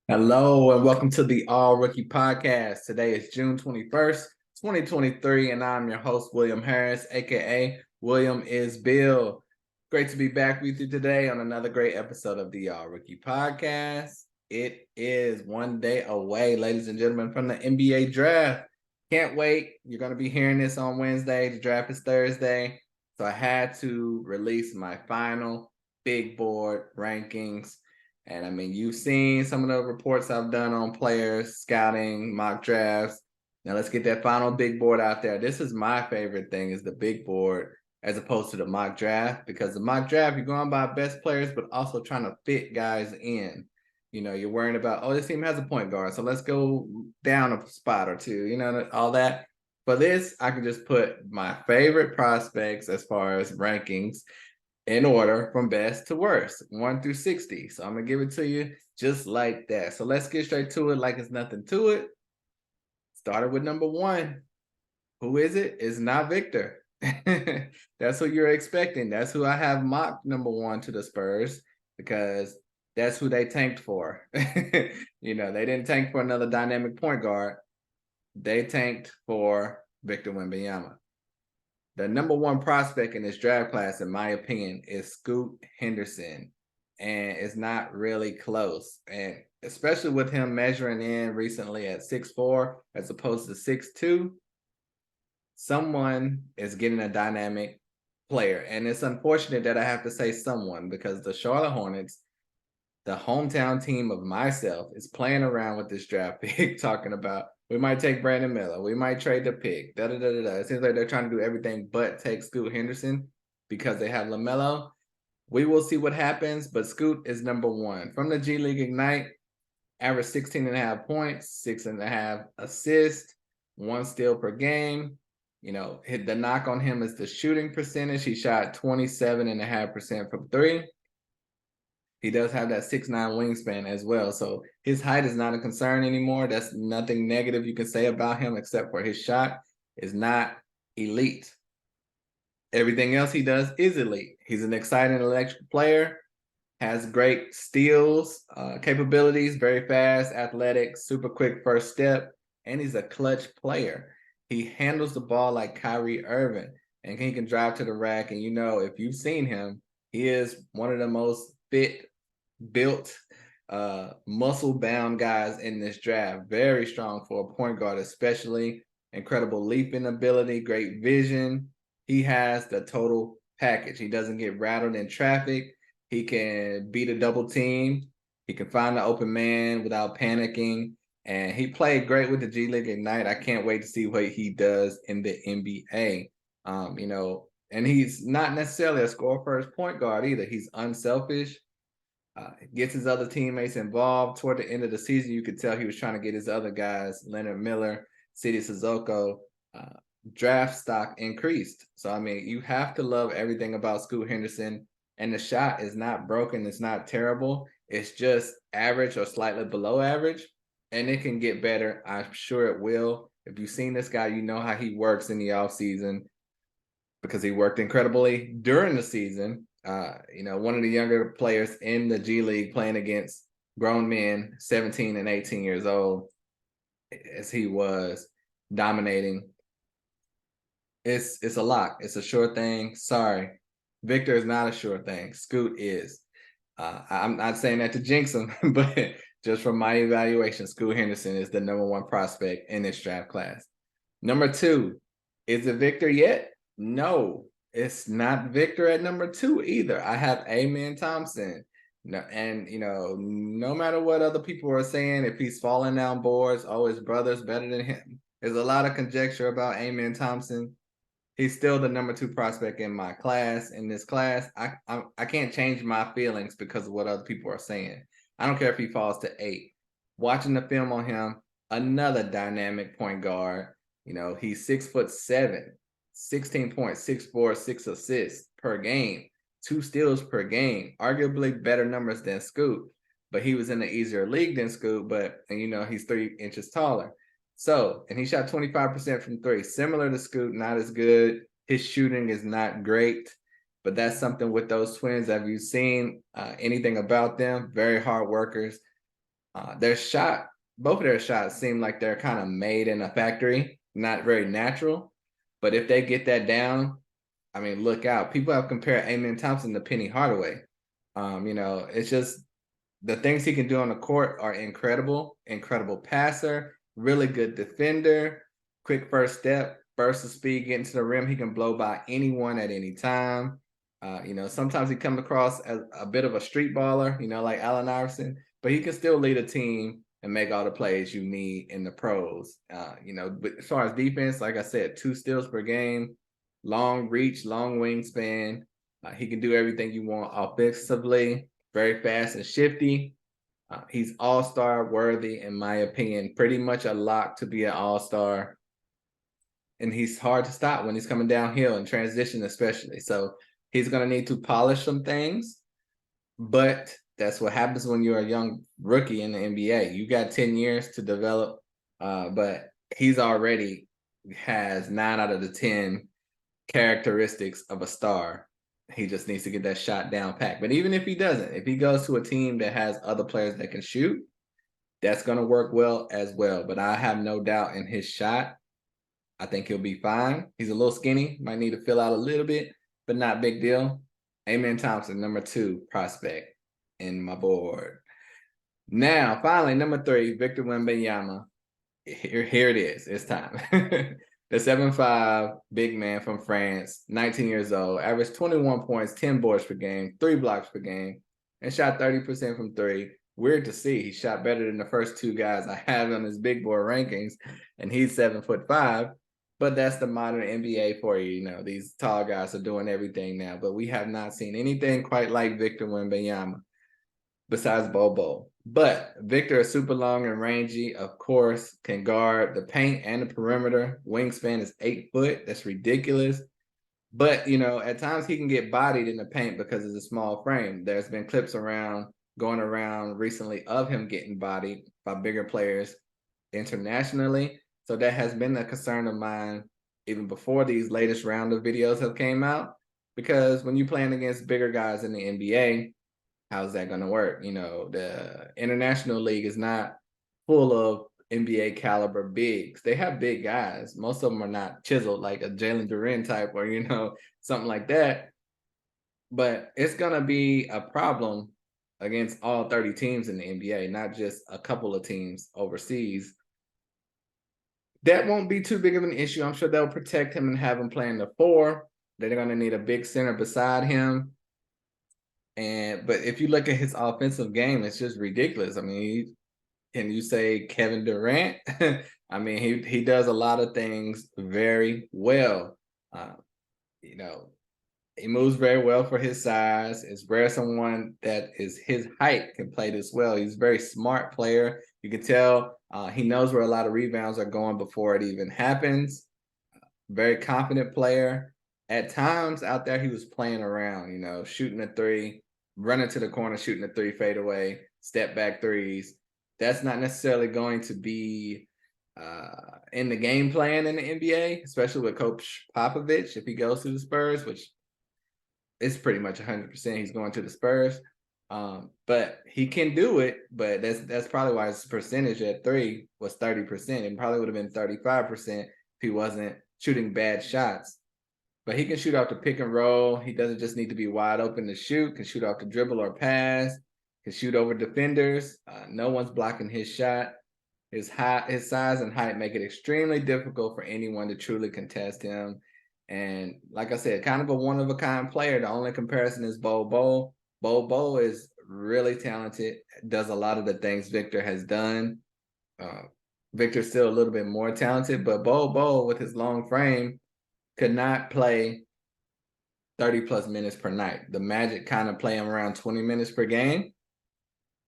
Hello and welcome to the All Rookie Podcast. Today is June 21st, 2023, and I'm your host, William Harris, aka William is Bill. Great to be back with you today on another great episode of the All Rookie Podcast. It is one day away, ladies and gentlemen, from the NBA draft. Can't wait. You're going to be hearing this on Wednesday. The draft is Thursday. So I had to release my final big board rankings. And I mean, you've seen some of the reports I've done on players, scouting, mock drafts. Now let's get that final big board out there. This is my favorite thing, is the big board as opposed to the mock draft, because the mock draft, you're going by best players, but also trying to fit guys in. You know, you're worrying about, oh, this team has a point guard, so let's go down a spot or two, you know, all that. For this, I can just put my favorite prospects as far as rankings in order from best to worst, 1 through 60. So I'm going to give it to you just like that. So let's get straight to it like it's nothing to it. Started with number 1. Who is it? It's not Victor. That's who you're expecting. That's who I have mocked number 1 to the Spurs, because that's who they tanked for. You know, they didn't tank for another dynamic point guard. They tanked for Victor Wembanyama. The number 1 prospect in this draft class, in my opinion, is Scoot Henderson. And it's not really close. And especially with him measuring in recently at 6'4" as opposed to 6'2", someone is getting a dynamic player. And it's unfortunate that I have to say someone, because the Charlotte Hornets, the hometown team of myself, is playing around with this draft pick, talking about, we might take Brandon Miller, we might trade the pick, It seems like they're trying to do everything but take Scoot Henderson because they have LaMelo. We will see what happens, but Scoot is number 1. From the G League Ignite, averaged 16.5 points, 6.5 assists, 1 steal per game. You know, the knock on him is the shooting percentage. He shot 27.5% from 3. He does have that 6'9" wingspan as well. So his height is not a concern anymore. That's nothing negative you can say about him, except for his shot is not elite. Everything else he does is elite. He's an exciting electric player, has great steals, capabilities, very fast, athletic, super quick first step, and he's a clutch player. He handles the ball like Kyrie Irving, and he can drive to the rack. And you know, if you've seen him, he is one of the most fit, built, muscle-bound guys in this draft. Very strong for a point guard, especially. Incredible leaping ability, great vision. He has the total package. He doesn't get rattled in traffic. He can beat a double team. He can find the open man without panicking. And he played great with the G League Ignite. I can't wait to see what he does in the NBA. You know, and he's not necessarily a score-first point guard either. He's unselfish. Gets his other teammates involved. Toward the end of the season, you could tell he was trying to get his other guys, Leonard Miller, City Sissoko, draft stock increased. So, I mean, you have to love everything about Scoot Henderson. And the shot is not broken. It's not terrible. It's just average or slightly below average. And it can get better. I'm sure it will. If you've seen this guy, you know how he works in the offseason, because he worked incredibly during the season. You know, one of the younger players in the G League, playing against grown men, 17 and 18 years old, as he was dominating. It's a lock. It's a sure thing. Sorry. Victor is not a sure thing. Scoot is. I'm not saying that to jinx him, but just from my evaluation, Scoot Henderson is the number 1 prospect in this draft class. Number 2, is it Victor yet? No, it's not Victor at number 2 either. I have Amen Thompson. No, and you know, no matter what other people are saying, if he's falling down boards, oh, his brother's better than him. There's a lot of conjecture about Amen Thompson. He's still the number 2 prospect in my class. In this class, I can't change my feelings because of what other people are saying. I don't care if he falls to 8. Watching the film on him, another dynamic point guard. You know, he's 6'7", 16 points, 6'4", 6 assists per game, 2 steals per game. Arguably better numbers than Scoot, but he was in an easier league than Scoot. And you know, he's 3 inches taller. So, and he shot 25% from 3, similar to Scoot, not as good. His shooting is not great, but that's something with those twins. Have you seen anything about them? Very hard workers. Both of their shots seem like they're kind of made in a factory, not very natural. But if they get that down, I mean, look out. People have compared Amen Thompson to Penny Hardaway. It's just the things he can do on the court are incredible. Incredible passer, really good defender, quick first step, burst of speed, getting to the rim. He can blow by anyone at any time. Sometimes he comes across as a bit of a street baller, like Allen Iverson, but he can still lead a team and make all the plays you need in the pros. But as far as defense, like I said, 2 steals per game, long reach, long wingspan. He can do everything you want offensively, very fast and shifty. He's all-star worthy, in my opinion, pretty much a lock to be an all-star. And he's hard to stop when he's coming downhill in transition, especially. So he's going to need to polish some things, but that's what happens when you're a young rookie in the NBA. You got 10 years to develop, but he's already has 9 out of the 10 characteristics of a star. He just needs to get that shot down packed. But even if he doesn't, if he goes to a team that has other players that can shoot, that's going to work well as well. But I have no doubt in his shot. I think he'll be fine. He's a little skinny, might need to fill out a little bit, but not big deal. Amen Thompson, number 2 prospect in my board. Now, finally, number 3, Victor Wembanyama. Here it is. It's time. The 7'5" big man from France, 19 years old, averaged 21 points, 10 boards per game, 3 blocks per game, and shot 30% from 3. Weird to see. He shot better than the first 2 guys I have on his big board rankings, and he's 7'5". But that's the modern NBA for you. These tall guys are doing everything now. But we have not seen anything quite like Victor Wembanyama besides Bobo. But Victor is super long and rangy, of course, can guard the paint and the perimeter. Wingspan is 8 foot. That's ridiculous. But, at times he can get bodied in the paint because of the small frame. There's been clips going around recently of him getting bodied by bigger players internationally. So that has been a concern of mine even before these latest round of videos have came out. Because when you're playing against bigger guys in the NBA, how's that going to work? The international league is not full of NBA caliber bigs. They have big guys. Most of them are not chiseled like a Jalen Duren type or, something like that. But it's going to be a problem against all 30 teams in the NBA, not just a couple of teams overseas. That won't be too big of an issue. I'm sure they'll protect him and have him playing the 4. They're going to need a big center beside him. But if you look at his offensive game, it's just ridiculous. I mean, can you say Kevin Durant? I mean, he does a lot of things very well. He moves very well for his size. It's rare someone that is his height can play this well. He's a very smart player. You can tell he knows where a lot of rebounds are going before it even happens. Very confident player. At times out there, he was playing around, shooting a 3, running to the corner, shooting a 3 fadeaway, step back 3s. That's not necessarily going to be in the game plan in the NBA, especially with Coach Popovich if he goes to the Spurs, which is pretty much 100% he's going to the Spurs. But he can do it, but that's probably why his percentage at 3 was 30%. It probably would have been 35% if he wasn't shooting bad shots. But he can shoot off the pick and roll. He doesn't just need to be wide open to shoot. Can shoot off the dribble or pass. Can shoot over defenders. No one's blocking his shot. His size and height make it extremely difficult for anyone to truly contest him. And like I said, kind of a one-of-a-kind player. The only comparison is Bobo. Bobo is really talented, does a lot of the things Victor has done. Victor's still a little bit more talented, but Bobo, with his long frame, could not play 30-plus minutes per night. The Magic kind of play him around 20 minutes per game,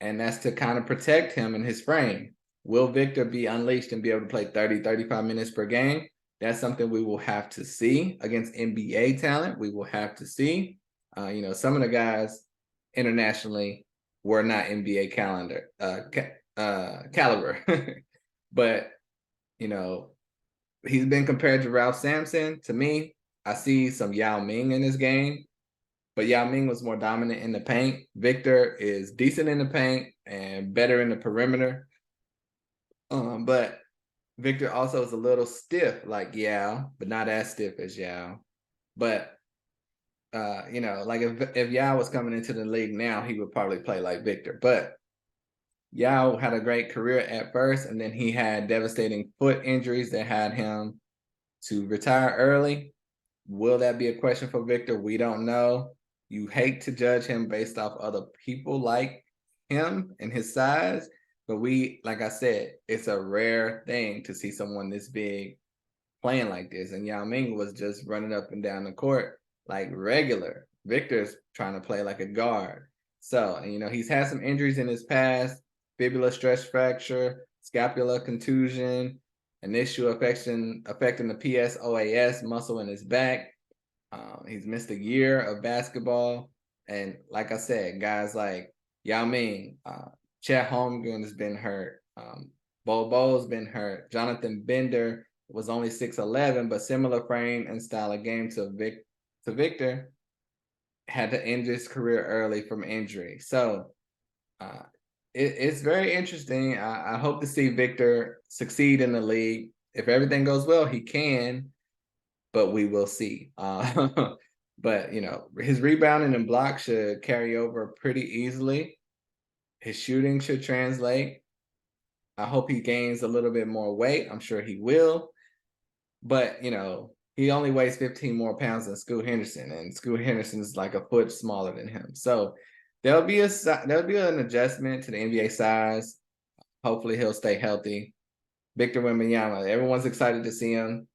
and that's to kind of protect him and his frame. Will Victor be unleashed and be able to play 30, 35 minutes per game? That's something we will have to see against NBA talent. We will have to see. Some of the guys internationally were not NBA caliber. But, he's been compared to Ralph Sampson. To me, I see some Yao Ming in his game. but Yao Ming was more dominant in the paint. Victor is decent in the paint and better in the perimeter. But Victor also is a little stiff like Yao, but not as stiff as Yao. But like if Yao was coming into the league now, he would probably play like Victor. But Yao had a great career at first, and then he had devastating foot injuries that had him to retire early. Will that be a question for Victor? We don't know. You hate to judge him based off other people like him and his size, but like I said, it's a rare thing to see someone this big playing like this. And Yao Ming was just running up and down the court like regular. Victor's trying to play like a guard. So, he's had some injuries in his past, fibula stress fracture, scapula contusion, an issue affecting the PSOAS muscle in his back. He's missed a year of basketball. And like I said, guys like Yao Ming, Chet Holmgren has been hurt. Bol Bol's been hurt. Jonathan Bender was only 6'11", but similar frame and style of game to Victor, had to end his career early from injury. So it's very interesting. I hope to see Victor succeed in the league. If everything goes well, he can, but we will see. But, his rebounding and block should carry over pretty easily. His shooting should translate. I hope he gains a little bit more weight. I'm sure he will. But, he only weighs 15 more pounds than Scoot Henderson, and Scoot Henderson is like a foot smaller than him. So there'll be an adjustment to the NBA size. Hopefully he'll stay healthy. Victor Wembanyama, everyone's excited to see him,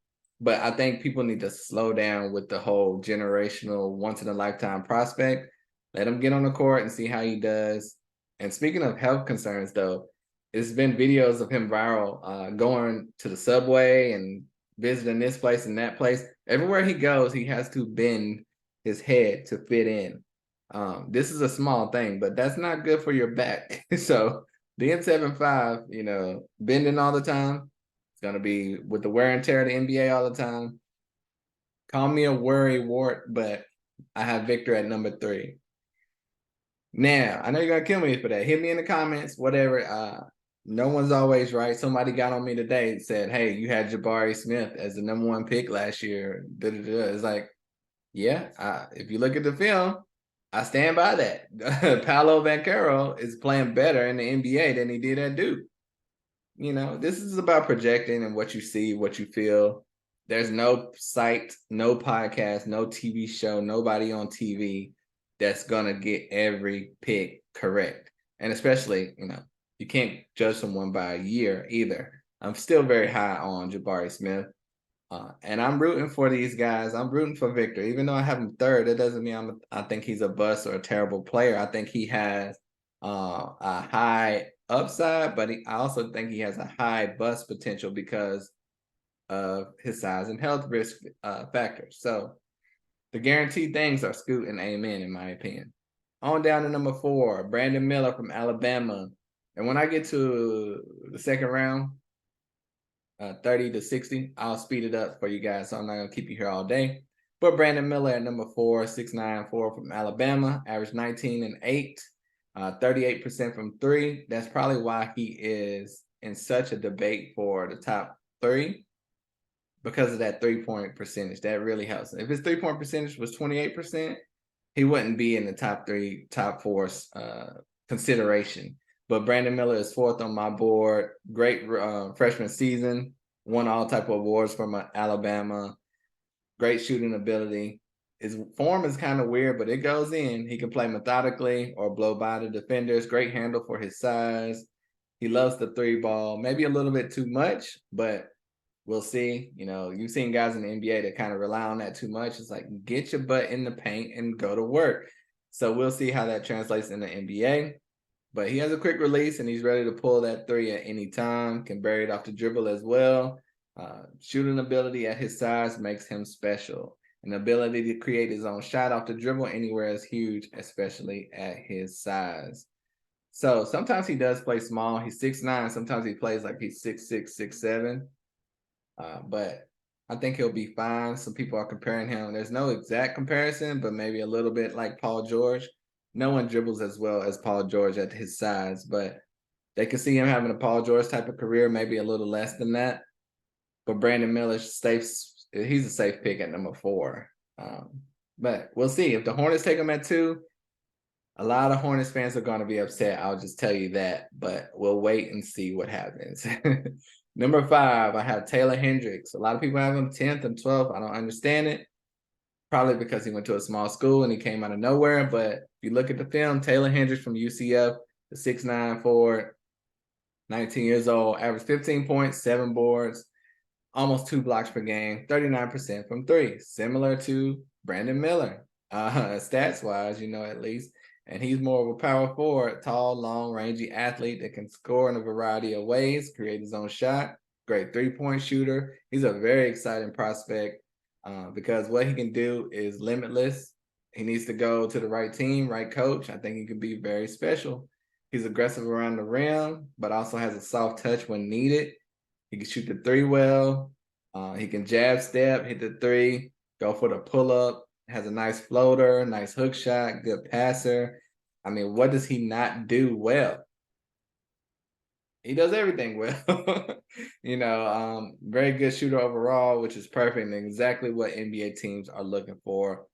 but I think people need to slow down with the whole generational, once-in-a-lifetime prospect. Let him get on the court and see how he does. And speaking of health concerns, though, it's been videos of him viral, going to the subway and visiting this place and that place. Everywhere he goes, he has to bend his head to fit in. This is a small thing, but that's not good for your back. So the N75, bending all the time, it's going to be with the wear and tear of the NBA all the time. Call me a worry wart, but I have Victor at number 3. Now, I know you're going to kill me for that. Hit me in the comments, whatever. No one's always right. Somebody got on me today and said, hey, you had Jabari Smith as the number 1 pick last year. It's like, yeah, if you look at the film, I stand by that. Paolo Banchero is playing better in the NBA than he did at Duke. This is about projecting and what you see, what you feel. There's no site, no podcast, no TV show, nobody on TV that's going to get every pick correct. And especially, you can't judge someone by a year either. I'm still very high on Jabari Smith. And I'm rooting for these guys. I'm rooting for Victor. Even though I have him 3rd, it doesn't mean I think he's a bust or a terrible player. I think he has a high upside, but I also think he has a high bust potential because of his size and health risk factors. So the guaranteed things are Scoot and Amen, in my opinion. On down to number 4, Brandon Miller from Alabama. And when I get to the second round, 30 to 60, I'll speed it up for you guys, so I'm not going to keep you here all day. But Brandon Miller at number 4, 6'9", 4 from Alabama, averaged 19 and 8, 38% from 3. That's probably why he is in such a debate for the top 3, because of that 3-point percentage. That really helps. If his 3-point percentage was 28%, he wouldn't be in the top 3, top 4 consideration. But Brandon Miller is 4th on my board. Great freshman season. Won all type of awards from Alabama. Great shooting ability. His form is kind of weird, but it goes in. He can play methodically or blow by the defenders. Great handle for his size. He loves the 3 ball. Maybe a little bit too much, but we'll see. You've seen guys in the NBA that kind of rely on that too much. It's like, get your butt in the paint and go to work. So we'll see how that translates in the NBA. But he has a quick release, and he's ready to pull that 3 at any time. Can bury it off the dribble as well. Shooting ability at his size makes him special. An ability to create his own shot off the dribble anywhere is huge, especially at his size. So sometimes he does play small. He's 6'9". Sometimes he plays like he's 6'6", 6'7". But I think he'll be fine. Some people are comparing him. There's no exact comparison, but maybe a little bit like Paul George. No one dribbles as well as Paul George at his size, but they can see him having a Paul George type of career, maybe a little less than that. But Brandon Miller he's a safe pick at number 4. But we'll see. If the Hornets take him at 2, a lot of Hornets fans are going to be upset. I'll just tell you that. But we'll wait and see what happens. Number 5, I have Taylor Hendricks. A lot of people have him 10th and 12th. I don't understand it. Probably because he went to a small school and he came out of nowhere. But if you look at the film, Taylor Hendricks from UCF, the 6'9" forward, 19 years old, averaged 15 points, 7 boards, almost 2 blocks per game, 39% from 3, similar to Brandon Miller, stats-wise, at least. And he's more of a power forward, tall, long, rangy athlete that can score in a variety of ways, create his own shot, great three-point shooter. He's a very exciting prospect because what he can do is limitless. He needs to go to the right team, right coach. I think he could be very special. He's aggressive around the rim, but also has a soft touch when needed. He can shoot the 3 well. He can jab step, hit the 3, go for the pull-up, has a nice floater, nice hook shot, good passer. I mean, what does he not do well? He does everything well. Very good shooter overall, which is perfect and exactly what NBA teams are looking for.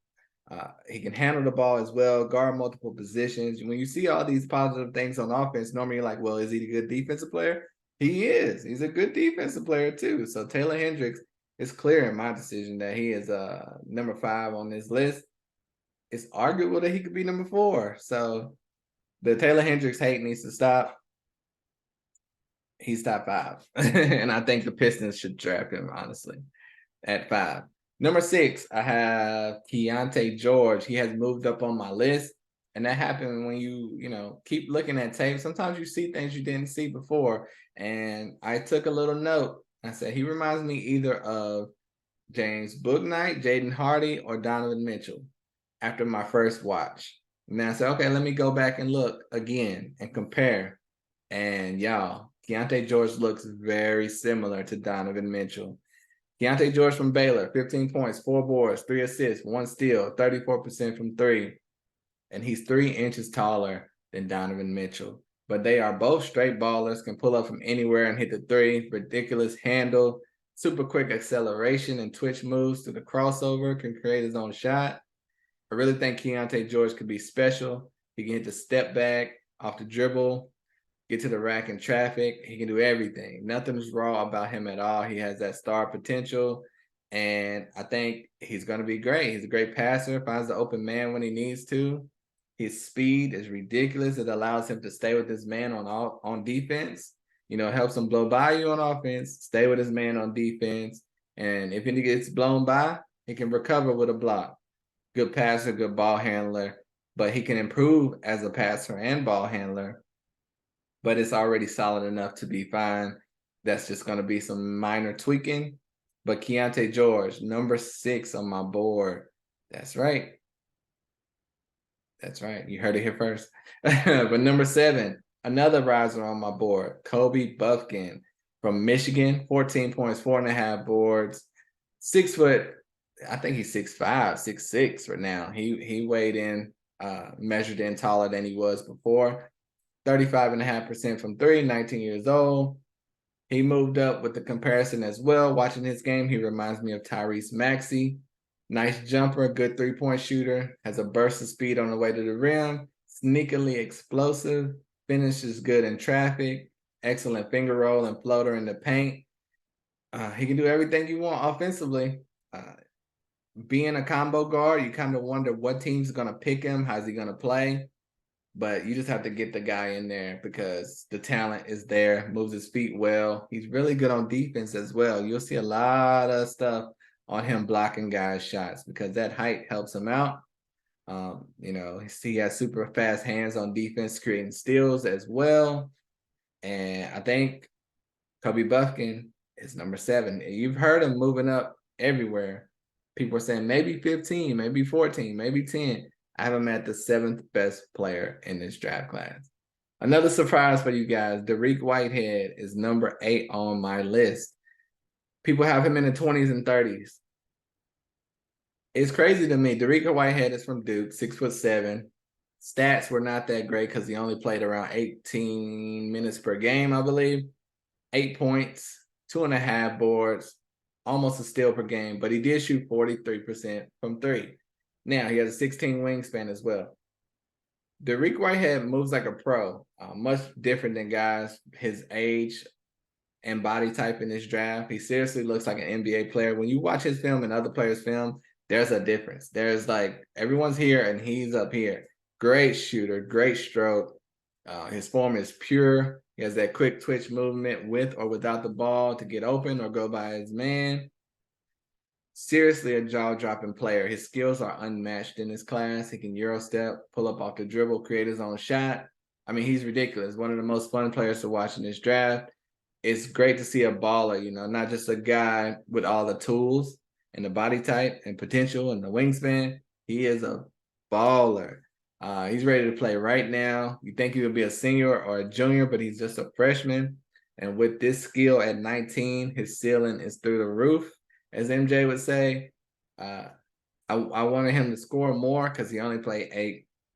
He can handle the ball as well, guard multiple positions. When you see all these positive things on offense, normally you're like, well, is he a good defensive player? He is. He's a good defensive player too. So Taylor Hendricks is clear in my decision that he is number 5 on this list. It's arguable that he could be number 4. So the Taylor Hendricks hate needs to stop. He's top 5. And I think the Pistons should draft him, honestly, at 5. Number 6, I have Keyonte George. He has moved up on my list. And that happened when you keep looking at tape. Sometimes you see things you didn't see before. And I took a little note. I said, he reminds me either of James Bouknight, Jaden Hardy, or Donovan Mitchell after my first watch. And then I said, okay, let me go back and look again and compare. And y'all, Keyonte George looks very similar to Donovan Mitchell. Keyonte George from Baylor, 15 points, 4 boards, 3 assists, 1 steal, 34% from 3. And he's 3 inches taller than Donovan Mitchell. But they are both straight ballers, can pull up from anywhere and hit the 3. Ridiculous handle, super quick acceleration and twitch moves to the crossover, can create his own shot. I really think Keyonte George could be special. He can hit the step back, off the dribble, get to the rack in traffic. He can do everything. Nothing is raw about him at all. He has that star potential. And I think he's going to be great. He's a great passer, finds the open man when he needs to. His speed is ridiculous. It allows him to stay with his man on defense. Helps him blow by you on offense, stay with his man on defense. And if he gets blown by, he can recover with a block. Good passer, good ball handler. But he can improve as a passer and ball handler. But it's already solid enough to be fine. That's just going to be some minor tweaking. But Keyonte George, number 6 on my board. That's right. That's right. You heard it here first. But number 7, another riser on my board, Kobe Buffkin from Michigan, 14 points, 4.5 boards, 6 foot. I think he's 6'5", 6'6" right now. He weighed in, measured in taller than he was before. 35.5% from 3, 19 years old. He moved up with the comparison as well. Watching his game, he reminds me of Tyrese Maxey. Nice jumper, good 3-point shooter, has a burst of speed on the way to the rim, sneakily explosive, finishes good in traffic, excellent finger roll and floater in the paint. He can do everything you want offensively. Being a combo guard, you kind of wonder what team's going to pick him, how's he going to play. But you just have to get the guy in there because the talent is there, moves his feet well. He's really good on defense as well. You'll see a lot of stuff on him blocking guys' shots because that height helps him out. He has super fast hands on defense, creating steals as well. And I think Kobe Buffkin is number 7. You've heard him moving up everywhere. People are saying maybe 15, maybe 14, maybe 10. I have him at the 7th best player in this draft class. Another surprise for you guys, Dariq Whitehead is number 8 on my list. People have him in the 20s and 30s. It's crazy to me. Dariqa Whitehead is from Duke, 6'7". Stats were not that great because he only played around 18 minutes per game, I believe. 8 points, 2.5 boards, almost a steal per game, but he did shoot 43% from three. Now, he has a 16 wingspan as well. Dariqa Whitehead moves like a pro, much different than guys his age and body type in this draft. He seriously looks like an NBA player. When you watch his film and other players' film, there's a difference. There's like everyone's here and he's up here. Great shooter, great stroke. His form is pure. He has that quick twitch movement with or without the ball to get open or go by his man. Seriously a jaw-dropping player. His skills are unmatched in this class. He can Euro step, pull up off the dribble, create his own shot. I mean, he's ridiculous. One of the most fun players to watch in this draft. It's great to see a baller, you know, not just a guy with all the tools and the body type and potential and the wingspan. He is a baller. He's ready to play right now. You think he would be a senior or a junior, but he's just a freshman. And with this skill at 19, his ceiling is through the roof, as MJ would say. I wanted him to score more because he only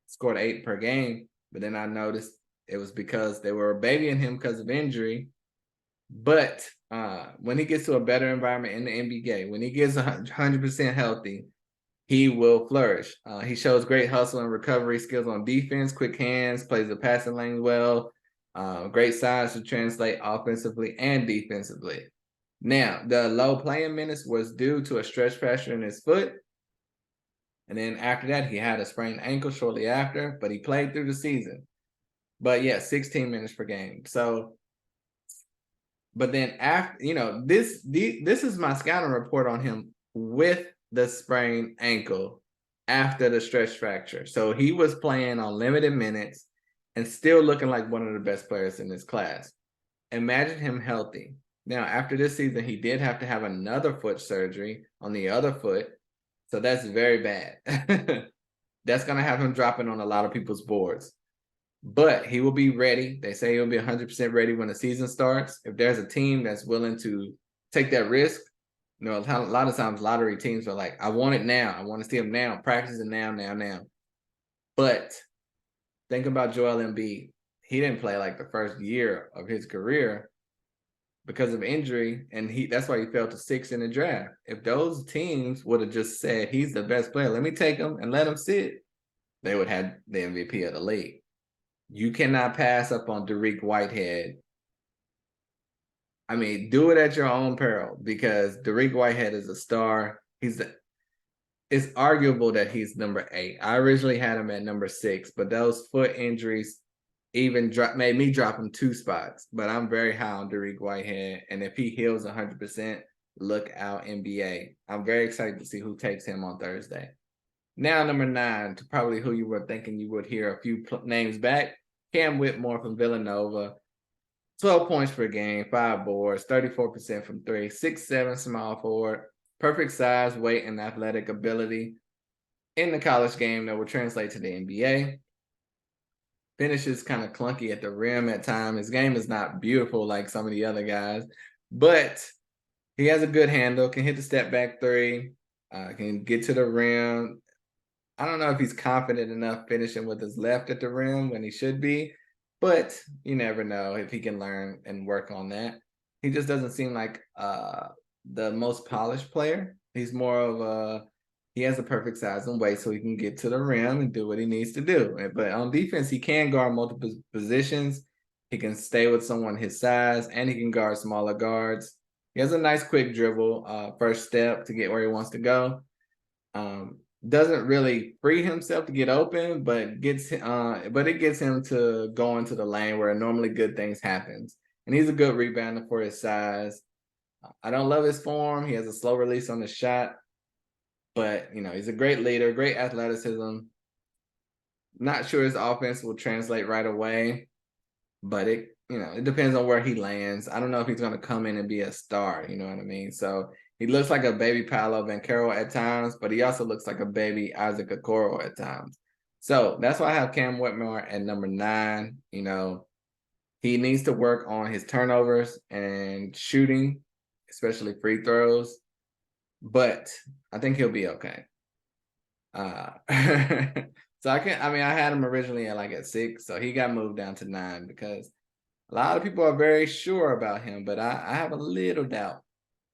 scored 8 per game. But then I noticed it was because they were babying him because of injury. But when he gets to a better environment in the NBA, when he gets 100% healthy, he will flourish. He shows great hustle and recovery skills on defense, quick hands, plays the passing lane well, great size to translate offensively and defensively. Now, the low playing minutes was due to a stretch fracture in his foot. And then after that, he had a sprained ankle shortly after, but he played through the season. But yeah, 16 minutes per game. So, but then after, you know, this is my scouting report on him with the sprained ankle after the stretch fracture. So he was playing on limited minutes and still looking like one of the best players in this class. Imagine him healthy. Now, after this season, he did have to have another foot surgery on the other foot. So that's very bad. That's going to have him dropping on a lot of people's boards. But he will be ready. They say he'll be 100% ready when the season starts. If there's a team that's willing to take that risk, you know, a lot of times lottery teams are like, I want it now. I want to see him now, practicing now. But think about Joel Embiid. He didn't play like the first year of his career because of injury, and that's why he fell to 6 in the draft. If those teams would have just said he's the best player, let me take him and let him sit, they would have the MVP of the league. You cannot pass up on Dariqa Whitehead. I mean, do it at your own peril because Dariqa Whitehead is a star. It's arguable that he's number 8. I originally had him at number 6, but those foot injuries even made me drop him 2 spots. But I'm very high on Dariqa Whitehead, and if he heals 100%, look out NBA. I'm very excited to see who takes him on Thursday. Now, number 9, to probably who you were thinking you would hear a few names back, Cam Whitmore from Villanova. 12 points per game, 5 boards, 34% from 3, 6'7" small forward, perfect size, weight, and athletic ability in the college game that will translate to the NBA. Finishes kind of clunky at the rim at times. His game is not beautiful like some of the other guys, but he has a good handle, can hit the step back 3, can get to the rim. I don't know if he's confident enough finishing with his left at the rim when he should be, but you never know if he can learn and work on that. He just doesn't seem like the most polished player. He's more of he has a perfect size and weight so he can get to the rim and do what he needs to do. But on defense, he can guard multiple positions. He can stay with someone his size, and he can guard smaller guards. He has a nice quick dribble, first step to get where he wants to go. Doesn't really free himself to get open, but it gets him to go into the lane where normally good things happens. And he's a good rebounder for his size. I don't love his form. He has a slow release on the shot, but you know, he's a great leader, great athleticism. Not sure his offense will translate right away, but it depends on where he lands. I don't know if he's going to come in and be a star, you know what I mean? So he looks like a baby Paolo Banchero at times, but he also looks like a baby Isaac Okoro at times. So that's why I have Cam Whitmore at number 9. You know, he needs to work on his turnovers and shooting, especially free throws. But I think he'll be okay. So I had him originally at 6, so he got moved down to 9 because a lot of people are very sure about him, but I have a little doubt.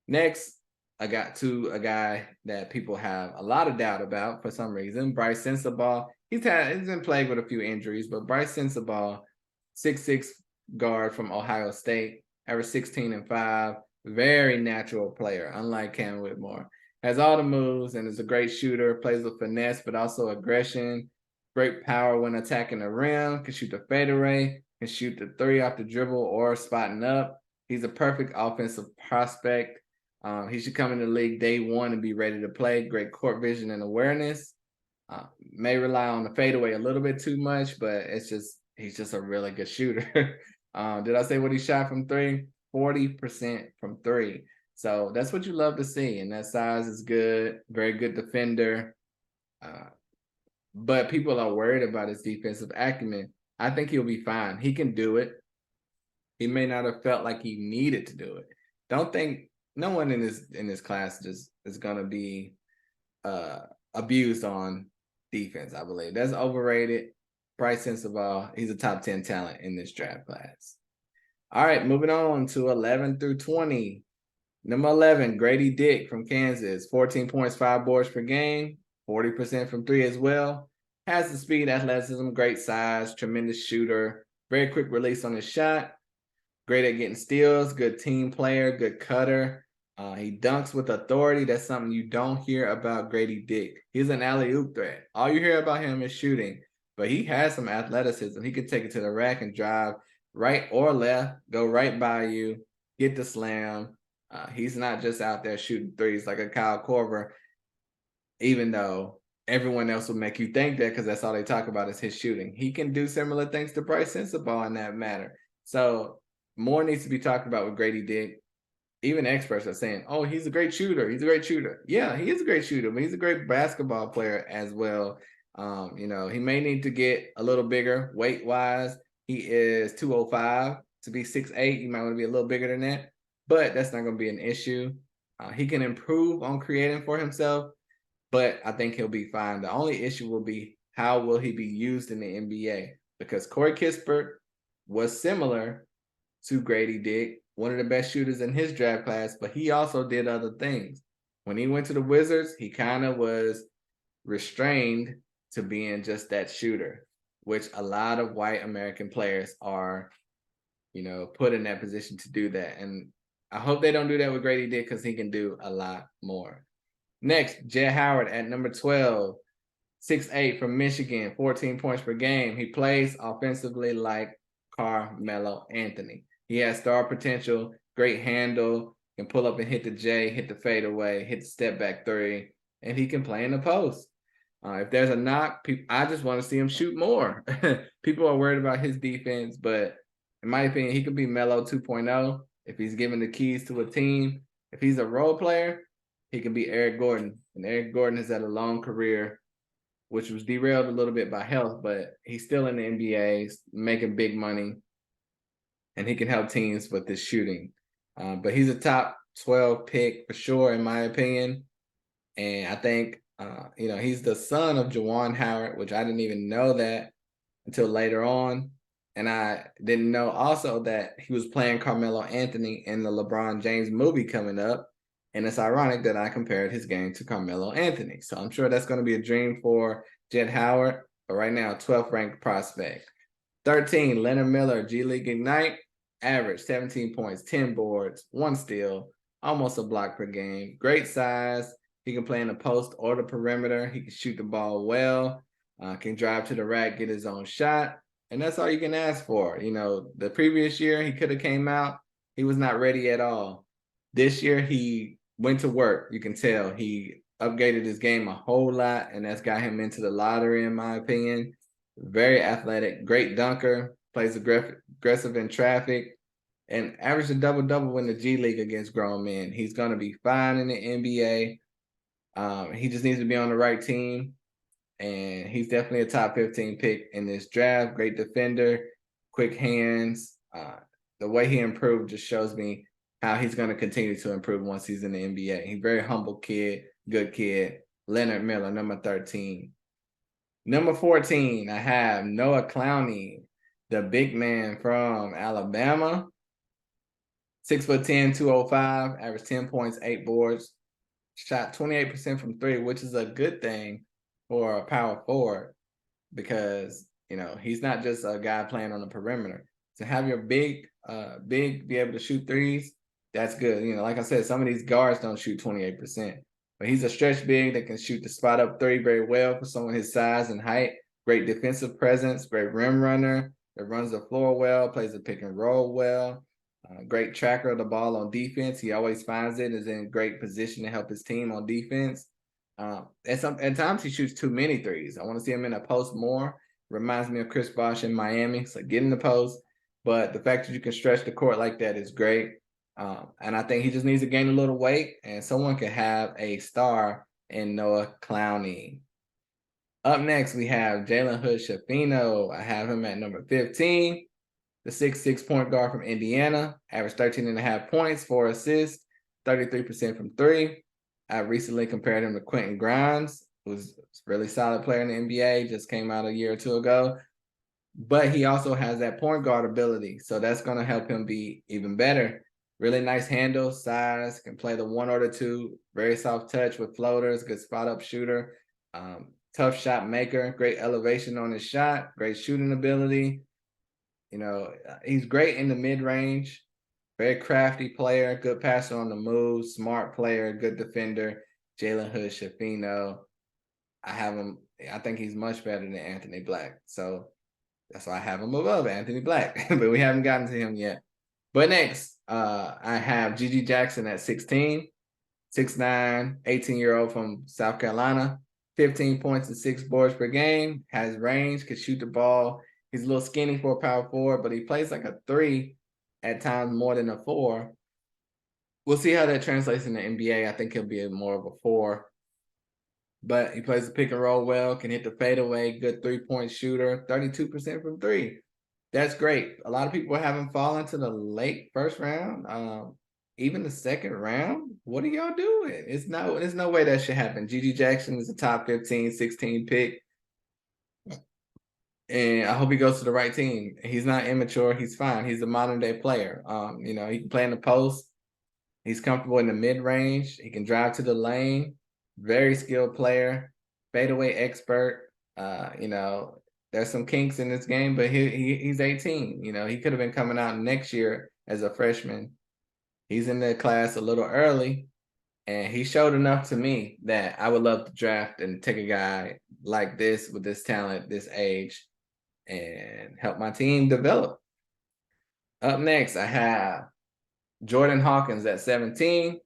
Next, I got to a guy that people have a lot of doubt about for some reason, Bryce Sensabaugh. He's been plagued with a few injuries, but Bryce Sensabaugh, 6'6" guard from Ohio State, average 16 and 5, very natural player, unlike Cam Whitmore. Has all the moves and is a great shooter, plays with finesse, but also aggression, great power when attacking the rim, can shoot the fadeaway, can shoot the 3 off the dribble or spotting up. He's a perfect offensive prospect. He should come in the league day one and be ready to play. Great court vision and awareness. May rely on the fadeaway a little bit too much, but he's just a really good shooter. Did I say what he shot from 3? 40% from 3. So that's what you love to see. And that size is good, very good defender. But people are worried about his defensive acumen. I think he'll be fine. He can do it. He may not have felt like he needed to do it. Don't think no one in this class just is gonna be abused on defense. I believe that's overrated. Bryce Sensabaugh, he's a top 10 talent in this draft class. All right, moving on to 11 through 20. Number 11, Grady Dick from Kansas, 14 points, 5 boards per game, 40% from 3 as well. Has the speed, athleticism, great size, tremendous shooter, very quick release on his shot, great at getting steals, good team player, good cutter. He dunks with authority. That's something you don't hear about Grady Dick. He's an alley-oop threat. All you hear about him is shooting, but he has some athleticism. He could take it to the rack and drive right or left, go right by you, get the slam. He's not just out there shooting threes like a Kyle Korver, even though everyone else will make you think that because that's all they talk about is his shooting. He can do similar things to Bryce Sensabaugh in that matter. So more needs to be talked about with Grady Dick. Even experts are saying, oh, he's a great shooter. He's a great shooter. Yeah, he is a great shooter, but he's a great basketball player as well. He may need to get a little bigger weight-wise. He is 205. To be 6'8", you might want to be a little bigger than that, but that's not going to be an issue. He can improve on creating for himself, but I think he'll be fine. The only issue will be how will he be used in the NBA? Because Corey Kispert was similar to Grady Dick, one of the best shooters in his draft class, but he also did other things. When he went to the Wizards, he kind of was restrained to being just that shooter, which a lot of white American players are, put in that position to do that. And I hope they don't do that with Grady Dick because he can do a lot more. Next, Jett Howard at number 12, 6'8" from Michigan, 14 points per game. He plays offensively like Carmelo Anthony. He has star potential, great handle, can pull up and hit the J, hit the fadeaway, hit the step back 3, and he can play in the post. If there's a knock, I just want to see him shoot more. People are worried about his defense, but in my opinion, he could be Melo 2.0 if he's given the keys to a team. If he's a role player, he can be Eric Gordon. And Eric Gordon has had a long career, which was derailed a little bit by health, but he's still in the NBA, making big money, and he can help teams with his shooting. But he's a top 12 pick for sure, in my opinion. And I think, he's the son of Juwan Howard, which I didn't even know that until later on. And I didn't know also that he was playing Carmelo Anthony in the LeBron James movie coming up. And it's ironic that I compared his game to Carmelo Anthony. So I'm sure that's going to be a dream for Jett Howard. But right now, 12th ranked prospect. 13, Leonard Miller, G League Ignite. Average 17 points, 10 boards, 1 steal, almost a block per game. Great size. He can play in the post or the perimeter. He can shoot the ball well. Can drive to the rack, get his own shot. And that's all you can ask for. The previous year, he could have came out. He was not ready at all. This year, he went to work. You can tell he upgraded his game a whole lot, and that's got him into the lottery, in my opinion. Very athletic, great dunker, plays aggressive in traffic, and averaged a double-double in the G League against grown men. He's going to be fine in the NBA. He just needs to be on the right team, and he's definitely a top 15 pick in this draft. Great defender, quick hands. The way he improved just shows me how he's going to continue to improve once he's in the NBA. He's a very humble kid, good kid. Leonard Miller, number 13. Number 14, I have Noah Clowney, the big man from Alabama. 6'10", 205, averaged 10 points, 8 boards, shot 28% from three, which is a good thing for a power forward because, you know, he's not just a guy playing on the perimeter. To have your big be able to shoot threes, that's good. You know, like I said, some of these guards don't shoot 28%, but he's a stretch big that can shoot the spot up three very well for someone his size and height. Great defensive presence, great rim runner that runs the floor well, plays the pick and roll well. Great tracker of the ball on defense. He always finds it, is in great position to help his team on defense. At times he shoots too many threes. I want to see him in a post more. Reminds me of Chris Bosh in Miami. So get in the post. But the fact that you can stretch the court like that is great. And I think he just needs to gain a little weight, and someone can have a star in Noah Clowney. Up next, we have Jalen Hood-Schifino. I have him at number 15. The 6'6" point guard from Indiana, averaged 13.5 points, 4 assists, 33% from three. I recently compared him to Quentin Grimes, who's a really solid player in the NBA, just came out a year or two ago. But he also has that point guard ability, so that's going to help him be even better. Really nice handle, size, can play the 1 or the 2, very soft touch with floaters, good spot up shooter, tough shot maker, great elevation on his shot, great shooting ability. You know, he's great in the mid-range, very crafty player, good passer on the move, smart player, good defender. Jalen Hood-Schifino. I think he's much better than Anthony Black. So that's why I have him above Anthony Black, but we haven't gotten to him yet. But next, I have GG Jackson at 16, 6'9", 18-year-old from South Carolina, 15 points and 6 boards per game, has range, can shoot the ball. He's a little skinny for a power forward, but he plays like a 3 at times more than a 4. We'll see how that translates in the NBA. I think he'll be more of a 4. But he plays the pick and roll well, can hit the fadeaway, good 3-point shooter, 32% from 3. That's great. A lot of people have him falling to the late first round, even the second round. What are y'all doing? There's no way that should happen. GG Jackson is a top 15, 16 pick. And I hope he goes to the right team. He's not immature. He's fine. He's a modern day player. You know, he can play in the post. He's comfortable in the mid range. He can drive to the lane. Very skilled player, fadeaway expert. You know, there's some kinks in this game, but he's 18. You know, he could have been coming out next year as a freshman. He's in the class a little early, and he showed enough to me that I would love to draft and take a guy like this with this talent, this age, and help my team develop. Up next, I have Jordan Hawkins at 17,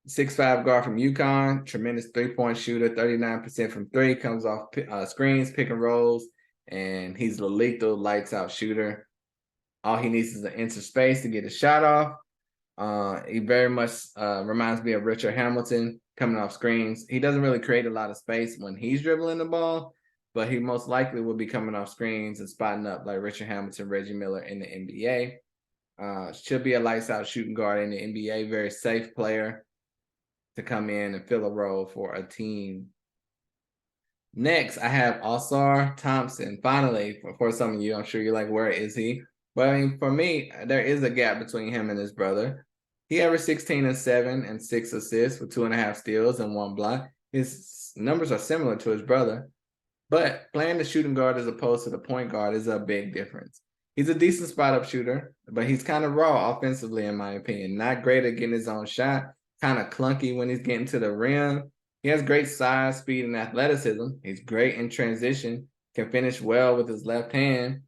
6'5" guard from UConn, tremendous 3-point shooter, 39% from 3, comes off screens, pick and rolls, and he's a lethal lights out shooter. All he needs is an inch of space to get a shot off. He very much reminds me of Richard Hamilton coming off screens. He doesn't really create a lot of space when he's dribbling the ball, but he most likely will be coming off screens and spotting up like Richard Hamilton, Reggie Miller in the NBA. Should be a lights out shooting guard in the NBA, very safe player to come in and fill a role for a team. Next, I have Ausar Thompson. Finally, for some of you, I'm sure you're like, where is he? But I mean, for me, there is a gap between him and his brother. He averaged 16 and 7 and 6 assists with 2.5 steals and 1 block. His numbers are similar to his brother, but playing the shooting guard as opposed to the point guard is a big difference. He's a decent spot up shooter, but he's kind of raw offensively, in my opinion. Not great at getting his own shot, kind of clunky when he's getting to the rim. He has great size, speed, and athleticism. He's great in transition, can finish well with his left hand,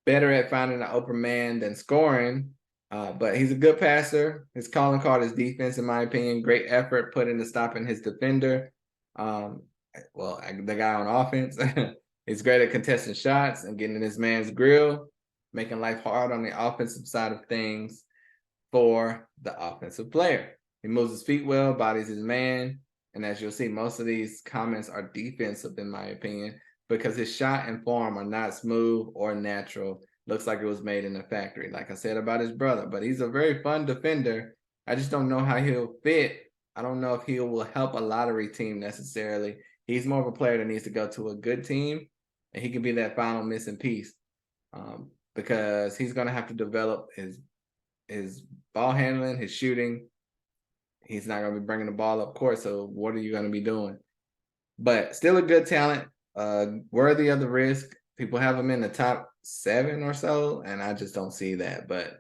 better at finding an open man than scoring, but he's a good passer. His calling card is defense, in my opinion. Great effort put into stopping his defender. The guy on offense. He's great at contesting shots and getting in his man's grill, making life hard on the offensive side of things for the offensive player. He moves his feet well, bodies his man. And as you'll see, most of these comments are defensive, in my opinion, because his shot and form are not smooth or natural. looks like it was made in a factory, like I said about his brother. But he's a very fun defender. I just don't know how he'll fit. I don't know if he will help a lottery team necessarily. He's more of a player that needs to go to a good team, and he can be that final missing piece, because he's going to have to develop his ball handling, his shooting. He's not going to be bringing the ball up court. So what are you going to be doing? But still a good talent, worthy of the risk. People have him in the top 7 or so, and I just don't see that. But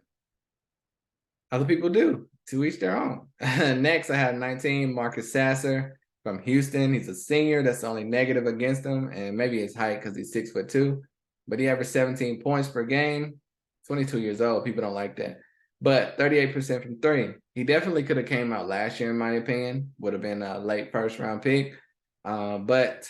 other people do. To each their own. Next, I have 19, Marcus Sasser from Houston. He's a senior. That's the only negative against him, and maybe his height because he's 6'2". But he averaged 17 points per game. 22 years old. People don't like that. But 38% from 3. He definitely could have came out last year, in my opinion. Would have been a late first-round pick. But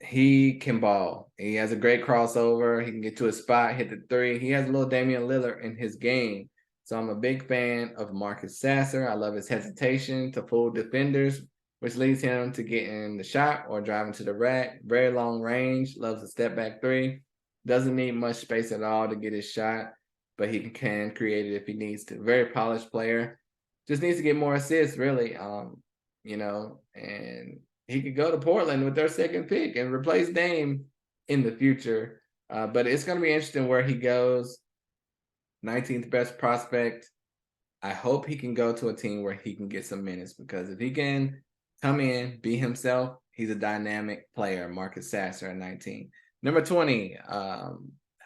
he can ball. He has a great crossover. He can get to a spot, hit the 3. He has a little Damian Lillard in his game. So I'm a big fan of Marcus Sasser. I love his hesitation to fool defenders, which leads him to getting the shot or driving to the rack. Very long range, loves a step back 3. Doesn't need much space at all to get his shot, but he can create it if he needs to. Very polished player. Just needs to get more assists, really. And he could go to Portland with their second pick and replace Dame in the future. But it's going to be interesting where he goes. 19th best prospect. I hope he can go to a team where he can get some minutes, because if he can come in, be himself, he's a dynamic player. Marcus Sasser at 19. Number 20,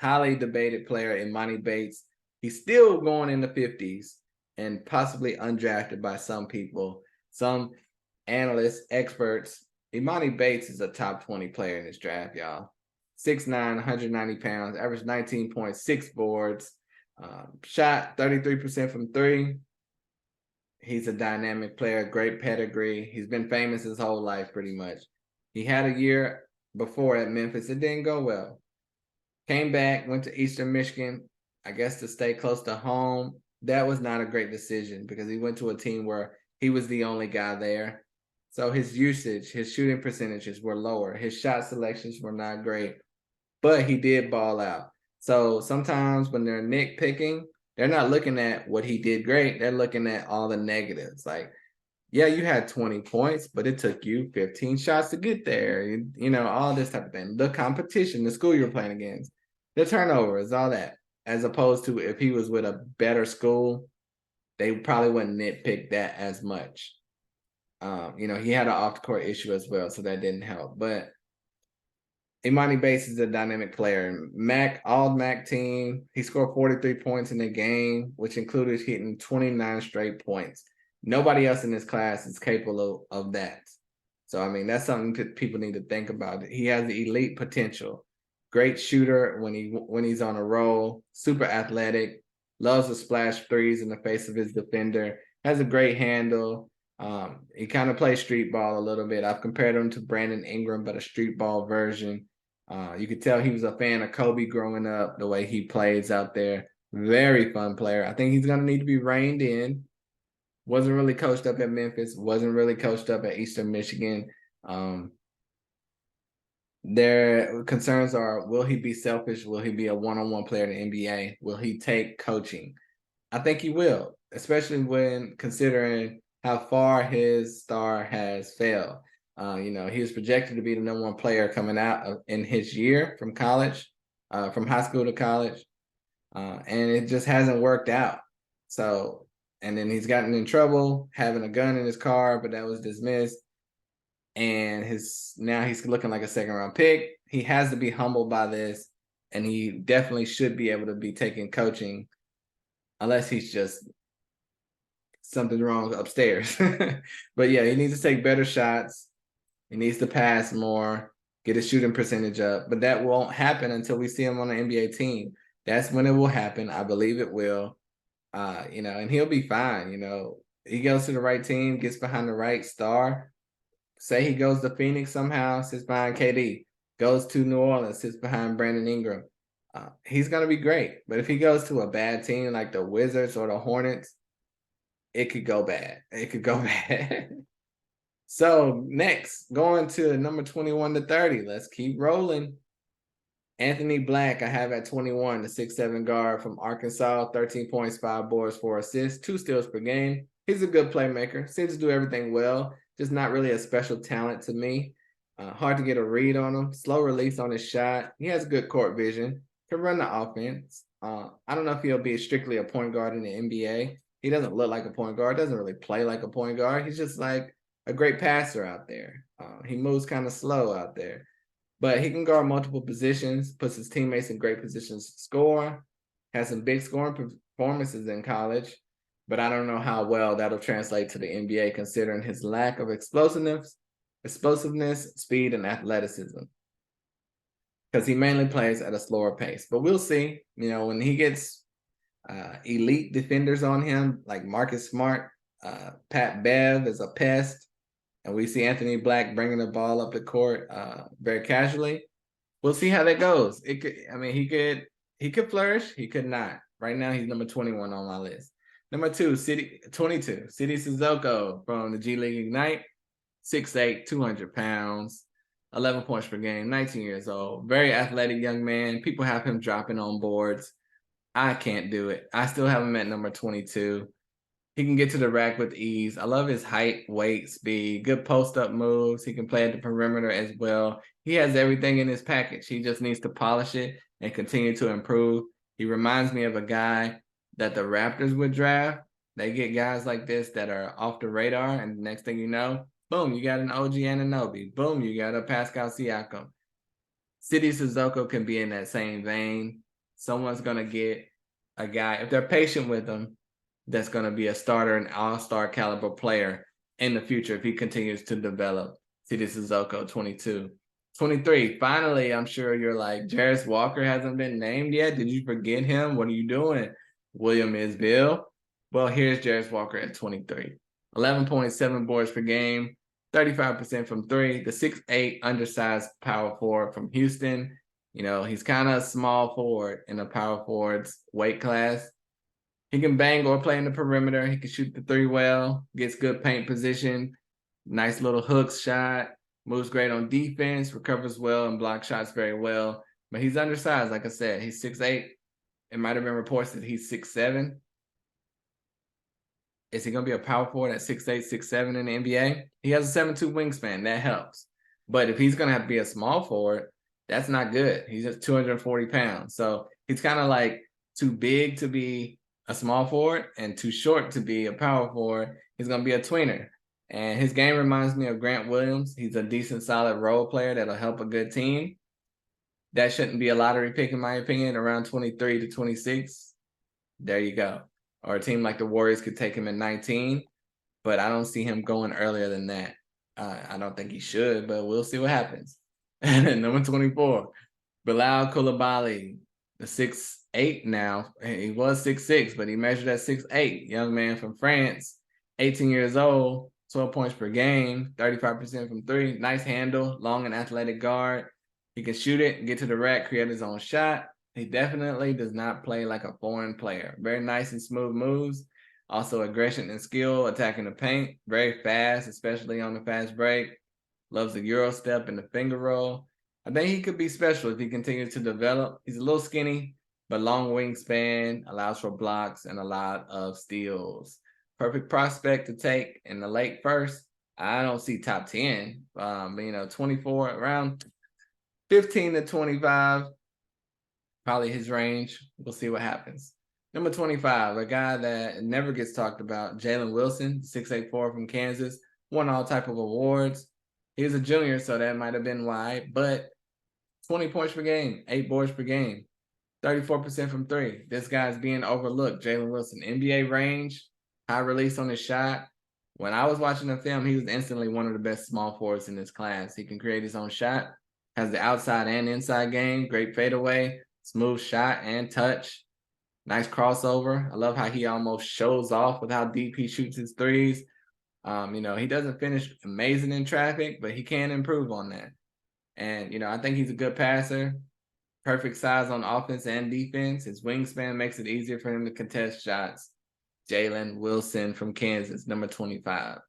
highly debated player, Emoni Bates. He's still going in the 50s and possibly undrafted by some people, some analysts, experts. Emoni Bates is a top 20 player in this draft, y'all. 6'9", 190 pounds, averaged 19.6 boards. Shot 33% from 3. He's a dynamic player, great pedigree. He's been famous his whole life, pretty much. He had a year before at Memphis. It didn't go well. Came back, went to Eastern Michigan, I guess to stay close to home. That was not a great decision because he went to a team where he was the only guy there. So his usage, his shooting percentages were lower. His shot selections were not great, but he did ball out. So sometimes when they're nitpicking, they're not looking at what he did great. They're looking at all the negatives. Like, yeah, you had 20 points, but it took you 15 shots to get there. All this type of thing. The competition, the school you're playing against, the turnovers, all that. As opposed to if he was with a better school, they probably wouldn't nitpick that as much. He had an off-the-court issue as well, so that didn't help. But Emoni Bates is a dynamic player. All-MAC team. He scored 43 points in the game, which included hitting 29 straight points. Nobody else in this class is capable of that. So, that's something that people need to think about. He has the elite potential. Great shooter when he's on a roll. Super athletic. Loves to splash threes in the face of his defender. Has a great handle. He kind of plays street ball a little bit. I've compared him to Brandon Ingram, but a street ball version. You could tell he was a fan of Kobe growing up, the way he plays out there. Very fun player. I think he's going to need to be reined in. Wasn't really coached up at Memphis. Wasn't really coached up at Eastern Michigan. Their concerns are, will he be selfish? Will he be a one-on-one player in the NBA? Will he take coaching? I think he will, especially when considering how far his star has failed. He was projected to be the number 1 player coming out in his year from college, from high school to college, and it just hasn't worked out. So, and then he's gotten in trouble having a gun in his car, but that was dismissed. And now he's looking like a 2nd-round pick. He has to be humbled by this, and he definitely should be able to be taking coaching, unless he's just something wrong upstairs. But yeah, he needs to take better shots. He needs to pass more, get his shooting percentage up. But that won't happen until we see him on an NBA team. That's when it will happen. I believe it will. And he'll be fine. He goes to the right team, gets behind the right star. Say he goes to Phoenix somehow, sits behind KD. Goes to New Orleans, sits behind Brandon Ingram. He's going to be great. But if he goes to a bad team like the Wizards or the Hornets, it could go bad. It could go bad. So next, going to number 21 to 30. Let's keep rolling. Anthony Black, I have at 21, the 6'7" guard from Arkansas, 13 points, 5 boards, 4 assists, 2 steals per game. He's a good playmaker, seems to do everything well, just not really a special talent to me. Hard to get a read on him, slow release on his shot. He has good court vision, can run the offense. I don't know if he'll be strictly a point guard in the NBA. He doesn't look like a point guard, doesn't really play like a point guard. He's just like a great passer out there. He moves kind of slow out there. But he can guard multiple positions, puts his teammates in great positions to score, has some big scoring performances in college, but I don't know how well that'll translate to the NBA considering his lack of explosiveness, speed, and athleticism. Because he mainly plays at a slower pace. But we'll see. You know, when he gets elite defenders on him, like Marcus Smart, Pat Bev is a pest, and we see Anthony Black bringing the ball up the court very casually. We'll see how that goes. It could, I mean, he could flourish. He could not. Right now, he's number 21 on my list. Number 22, Sidy Cissoko from the G League Ignite, 6'8", 200 pounds, 11 points per game, 19 years old. Very athletic young man. People have him dropping on boards. I can't do it. I still have him at number 22. He can get to the rack with ease. I love his height, weight, speed, good post-up moves. He can play at the perimeter as well. He has everything in his package. He just needs to polish it and continue to improve. He reminds me of a guy that the Raptors would draft. They get guys like this that are off the radar, and the next thing you know, boom, you got an OG Anunoby. Boom, you got a Pascal Siakam. Sidy Cissoko can be in that same vein. Someone's going to get a guy, if they're patient with him, that's going to be a starter and all-star caliber player in the future if he continues to develop. Sidy Cissoko, 22. 23, finally, I'm sure you're like, Jarace Walker hasn't been named yet. Did you forget him? What are you doing? William Isbell. Well, here's Jarace Walker at 23. 11.7 boards per game, 35% from three. The 6'8" undersized power forward from Houston. You know, he's kind of a small forward in a power forward's weight class. He can bang or play in the perimeter. He can shoot the three well, gets good paint position, nice little hooks shot, moves great on defense, recovers well, and blocks shots very well. But he's undersized, like I said. He's 6'8". It might have been reports that he's 6'7". Is he going to be a power forward at 6'8", 6'7" in the NBA? He has a 7'2" wingspan. That helps. But if he's going to have to be a small forward, that's not good. He's just 240 pounds. So he's kind of like too big to be a small forward and too short to be a power forward. He's going to be a tweener. And his game reminds me of Grant Williams. He's a decent, solid role player that'll help a good team. That shouldn't be a lottery pick, in my opinion, around 23 to 26. There you go. Or a team like the Warriors could take him at 19, but I don't see him going earlier than that. I don't think he should, but we'll see what happens. And then number 24, Bilal Coulibaly, the 6'8" now. He was 6'6", but he measured at 6'8". Young man from France, 18 years old, 12 points per game, 35% from three. Nice handle, long and athletic guard. He can shoot it, get to the rack, create his own shot. He definitely does not play like a foreign player. Very nice and smooth moves. Also aggression and skill, attacking the paint. Very fast, especially on the fast break. Loves the Euro step and the finger roll. I think he could be special if he continues to develop. He's a little skinny, but long wingspan, allows for blocks and a lot of steals. Perfect prospect to take in the late first. I don't see top 10. 24, around 15 to 25. Probably his range. We'll see what happens. Number 25, a guy that never gets talked about, Jalen Wilson, 6'4" from Kansas, won all type of awards. He was a junior, so that might have been why, but 20 points per game, 8 boards per game, 34% from three. This guy's being overlooked, Jalen Wilson. NBA range, high release on his shot. When I was watching the film, he was instantly one of the best small forwards in this class. He can create his own shot, has the outside and inside game, great fadeaway, smooth shot and touch. Nice crossover. I love how he almost shows off with how deep he shoots his threes. He doesn't finish amazing in traffic, but he can improve on that. And, I think he's a good passer. Perfect size on offense and defense. His wingspan makes it easier for him to contest shots. Jalen Wilson from Kansas, number 25.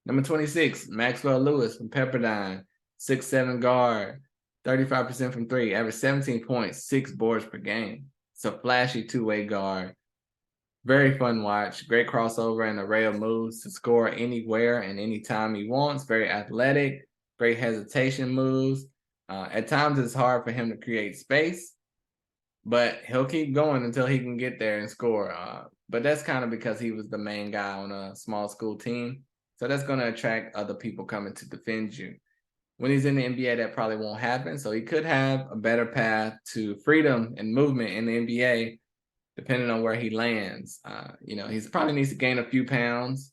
Number 26, Maxwell Lewis from Pepperdine, 6'7" guard. 35% from three, averaged 17 points, 6 boards per game. It's a flashy two-way guard. Very fun watch. Great crossover and array of moves to score anywhere and anytime he wants. Very athletic. Great hesitation moves. At times, it's hard for him to create space, but he'll keep going until he can get there and score. But that's kind of because he was the main guy on a small school team. So that's going to attract other people coming to defend you. When he's in the NBA, that probably won't happen. So he could have a better path to freedom and movement in the NBA, depending on where he lands. He's probably needs to gain a few pounds,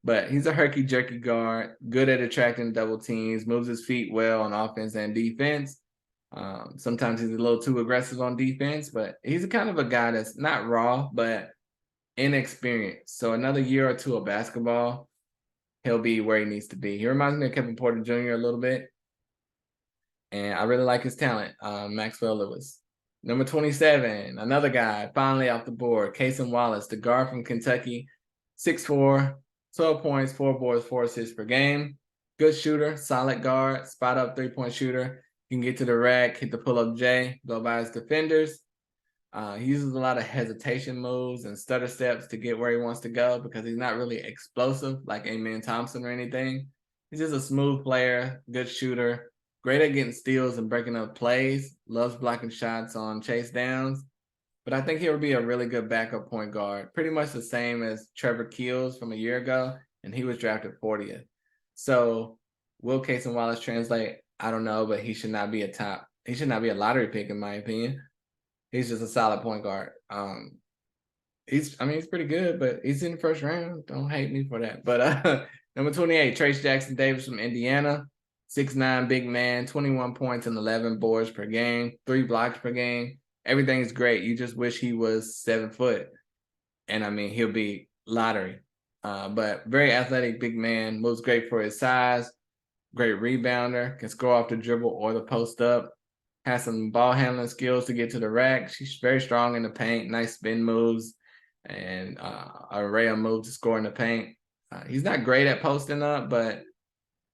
but he's a herky-jerky guard, good at attracting double teams, moves his feet well on offense and defense. Sometimes he's a little too aggressive on defense, but he's a kind of a guy that's not raw, but inexperienced. So another year or two of basketball, he'll be where he needs to be. He reminds me of Kevin Porter Jr. a little bit, and I really like his talent, Maxwell Lewis. Number 27, another guy finally off the board, Cason Wallace, the guard from Kentucky, 6'4", 12 points, 4 boards, 4 assists per game. Good shooter, solid guard, spot up three-point shooter. He can get to the rack, hit the pull-up J, go by his defenders. He uses a lot of hesitation moves and stutter steps to get where he wants to go because he's not really explosive like Amen Thompson or anything. He's just a smooth player, good shooter, great at getting steals and breaking up plays, loves blocking shots on chase downs. But I think he'll be a really good backup point guard, pretty much the same as Trevor Keels from a year ago, and he was drafted 40th. So will Cason Wallace translate? I don't know, but he should not be a lottery pick in my opinion. He's just a solid point guard. He's pretty good, but he's in the first round. Don't hate me for that. But number 28, Trayce Jackson-Davis from Indiana, 6'9", big man, 21 points and 11 boards per game, 3 blocks per game. Everything's great. You just wish he was 7 foot. And he'll be lottery. But very athletic, big man, moves great for his size, great rebounder, can score off the dribble or the post up. Has some ball handling skills to get to the rack. She's very strong in the paint, nice spin moves, and an array of moves to score in the paint. He's not great at posting up, but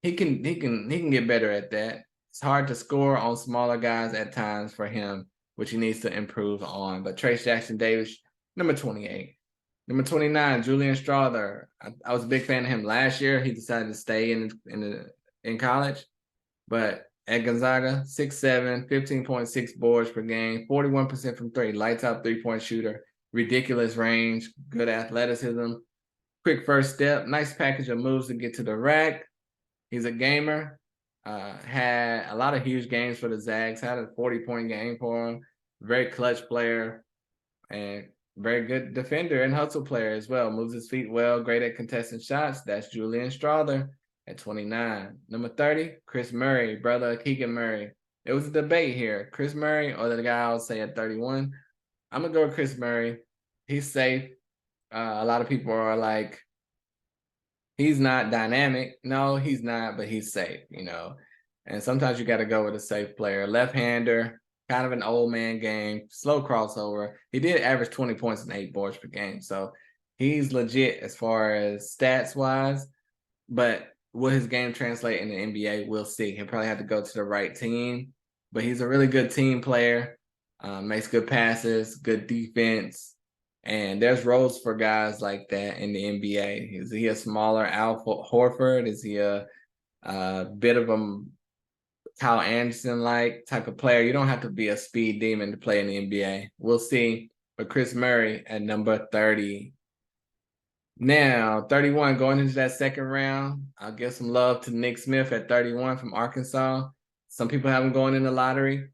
he can get better at that. It's hard to score on smaller guys at times for him, which he needs to improve on. But Trayce Jackson-Davis, number 28. Number 29, Julian Strawther. I was a big fan of him last year. He decided to stay in college, but at Gonzaga, 6'7", 15.6 boards per game, 41% from three, lights out three-point shooter, ridiculous range, good athleticism, quick first step, nice package of moves to get to the rack. He's a gamer, had a lot of huge games for the Zags, had a 40-point game for him, very clutch player, and very good defender and hustle player as well. Moves his feet well, great at contesting shots. That's Julian Strawther at 29. Number 30, Kris Murray, brother of Keegan Murray. It was a debate here, Kris Murray or the guy I would say at 31. I'm going to go with Kris Murray. He's safe. A lot of people are like, he's not dynamic. No, he's not, but he's safe, And sometimes you got to go with a safe player. Left-hander, kind of an old man game, slow crossover. He did average 20 points and 8 boards per game. So he's legit as far as stats-wise, but will his game translate in the NBA? We'll see. He'll probably have to go to the right team, but he's a really good team player, makes good passes, good defense, and there's roles for guys like that in the NBA. Is he a smaller Al Horford? Is he a bit of a Kyle Anderson-like type of player? You don't have to be a speed demon to play in the NBA. We'll see. But Kris Murray at number 30. Now, 31, going into that second round, I'll give some love to Nick Smith at 31 from Arkansas. Some people have him going in the lottery.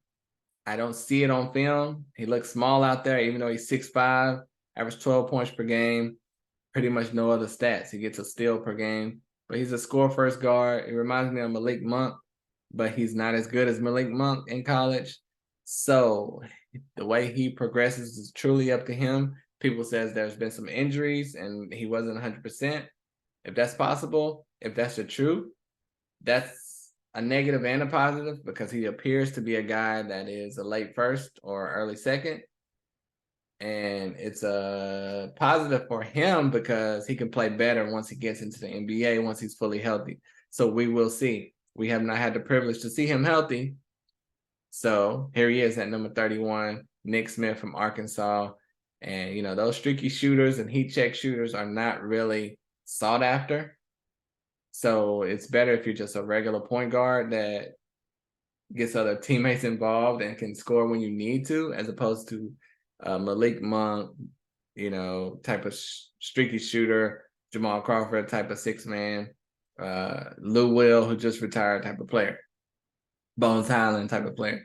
I don't see it on film. He looks small out there, even though he's 6'5", average 12 points per game, pretty much no other stats. He gets a steal per game, but he's a score-first guard. It reminds me of Malik Monk, but he's not as good as Malik Monk in college. So the way he progresses is truly up to him. People says there's been some injuries and he wasn't 100%. If that's possible, if that's the truth, that's a negative and a positive because he appears to be a guy that is a late first or early second. And it's a positive for him because he can play better once he gets into the NBA, once he's fully healthy. So we will see. We have not had the privilege to see him healthy, So here he is at number 31, Nick Smith from Arkansas. And, you know, those streaky shooters and heat check shooters are not really sought after. So it's better if you're just a regular point guard that gets other teammates involved and can score when you need to, as opposed to Malik Monk, you know, type of streaky shooter, Jamal Crawford type of 6-man, Lou Will, who just retired type of player, Bones Highland type of player.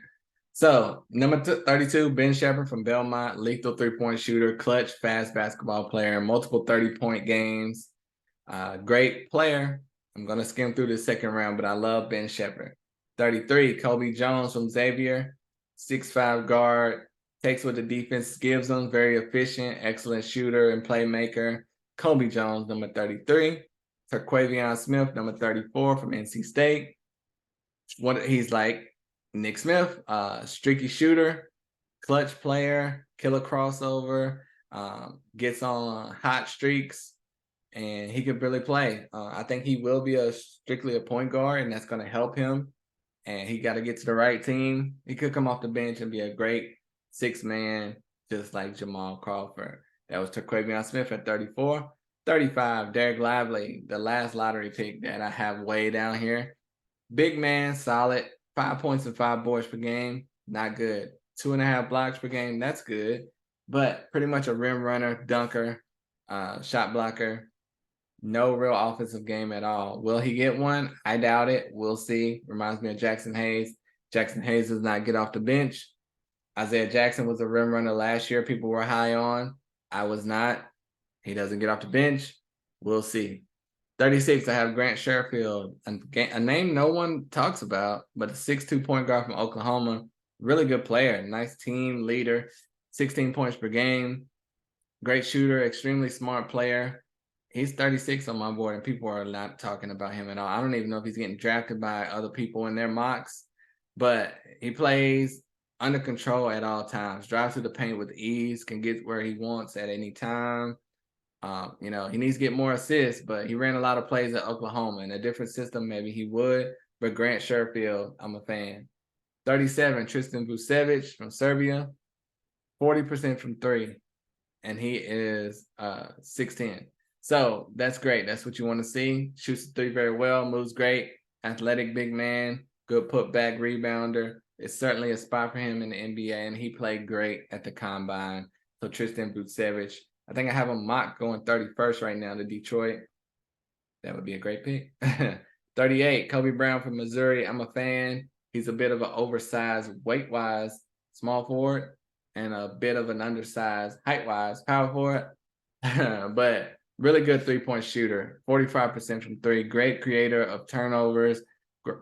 So number 32, Ben Shepherd from Belmont, lethal 3-point shooter, clutch, fast basketball player, multiple 30-point games, great player. I'm going to skim through the second round, but I love Ben Shepherd. 33, Kobe Jones from Xavier, 6'5" guard, takes what the defense gives him, very efficient, excellent shooter and playmaker. Kobe Jones, number 33. Terquavion Smith, number 34 from NC State. He's like Nick Smith, streaky shooter, clutch player, killer crossover, gets on hot streaks, and he could really play. I think he will be strictly a point guard, and that's going to help him. And he got to get to the right team. He could come off the bench and be a great 6-man, just like Jamal Crawford. That was Terquavion Smith at 34. 35, Derek Lively, the last lottery pick that I have way down here. Big man, solid, 5 points and 5 boards per game. Not good. 2.5 blocks per game. That's good. But pretty much a rim runner, dunker, shot blocker. No real offensive game at all. Will he get one? I doubt it. We'll see. Reminds me of Jackson Hayes. Jackson Hayes does not get off the bench. Isaiah Jackson was a rim runner last year. People were high on. I was not. He doesn't get off the bench. We'll see. 36, I have Grant Sherfield, a name no one talks about, but a 6'2" point guard from Oklahoma. Really good player. Nice team leader. 16 points per game. Great shooter. Extremely smart player. He's 36 on my board, and people are not talking about him at all. I don't even know if he's getting drafted by other people in their mocks, but he plays under control at all times. Drives to the paint with ease, can get where he wants at any time. You know, he needs to get more assists, but he ran a lot of plays at Oklahoma. In a different system, maybe he would. But Grant Sherfield, I'm a fan. 37, Tristan Vucevic from Serbia, 40% from 3, and he is 6'10". So that's great. That's what you want to see. Shoots the 3 very well, moves great, athletic big man, good putback rebounder. It's certainly a spot for him in the NBA, and he played great at the combine. So Tristan Vucevic, I think I have him mock going 31st right now to Detroit. That would be a great pick. 38, Kobe Brown from Missouri. I'm a fan. He's a bit of an oversized, weight-wise, small forward, and a bit of an undersized, height-wise, power forward. But really good 3-point shooter, 45% from 3. Great creator of turnovers,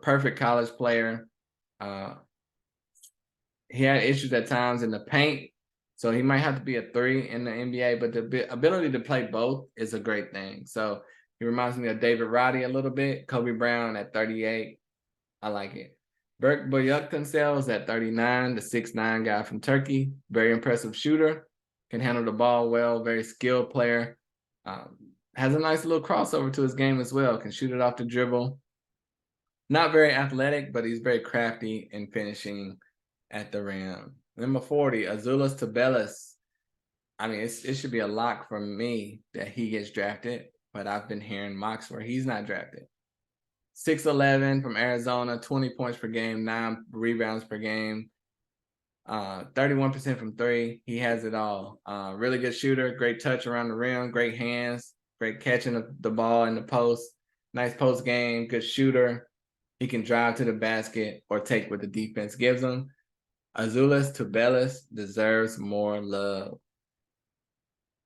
perfect college player. He had issues at times in the paint, so he might have to be a 3 in the NBA, but the ability to play both is a great thing. So he reminds me of David Roddy a little bit. Kobe Brown at 38. I like it. Berk Boyuktansel at 39, the 6'9" guy from Turkey. Very impressive shooter. Can handle the ball well. Very skilled player. Has a nice little crossover to his game as well. Can shoot it off the dribble. Not very athletic, but he's very crafty in finishing at the rim. Number 40, Azuolas Tubelis. I mean, it should be a lock for me that he gets drafted, but I've been hearing mocks where he's not drafted. 6'11" from Arizona, 20 points per game, 9 rebounds per game, 31% from 3. He has it all. Really good shooter, great touch around the rim, great hands, great catching of the ball in the post, nice post game, good shooter. He can drive to the basket or take what the defense gives him. Azuolas Tubelis deserves more love.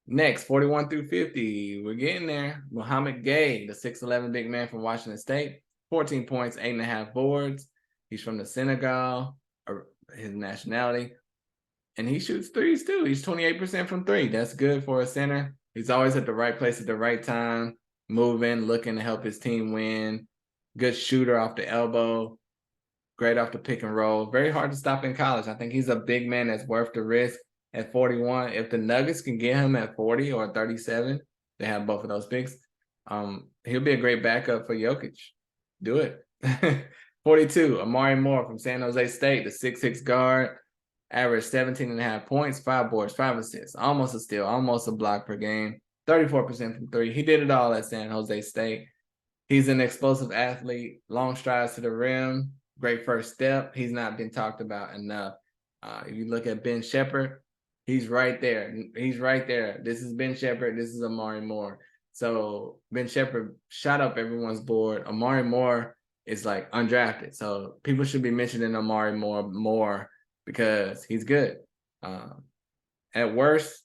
Next, 41 through 50, we're getting there. Muhammad Gay, the 6'11" big man from Washington State, 14 points, 8.5 boards. He's from the Senegal, his nationality, and he shoots threes too. He's 28% from 3. That's good for a center. He's always at the right place at the right time, moving, looking to help his team win. Good shooter off the elbow. Great off the pick and roll. Very hard to stop in college. I think he's a big man that's worth the risk at 41. If the Nuggets can get him at 40 or 37, they have both of those picks. He'll be a great backup for Jokic. Do it. 42, Amari Moore from San Jose State, the 6'6" guard, averaged 17.5 points, 5 boards, 5 assists, almost a steal, almost a block per game, 34% from three. He did it all at San Jose State. He's an explosive athlete, long strides to the rim, great first step. He's not been talked about enough. If you look at Ben Sheppard, he's right there. He's right there. This is Ben Sheppard. This is Amari Moore. So Ben Sheppard shot up everyone's board. Amari Moore is like undrafted. So people should be mentioning Amari Moore more because he's good. At worst,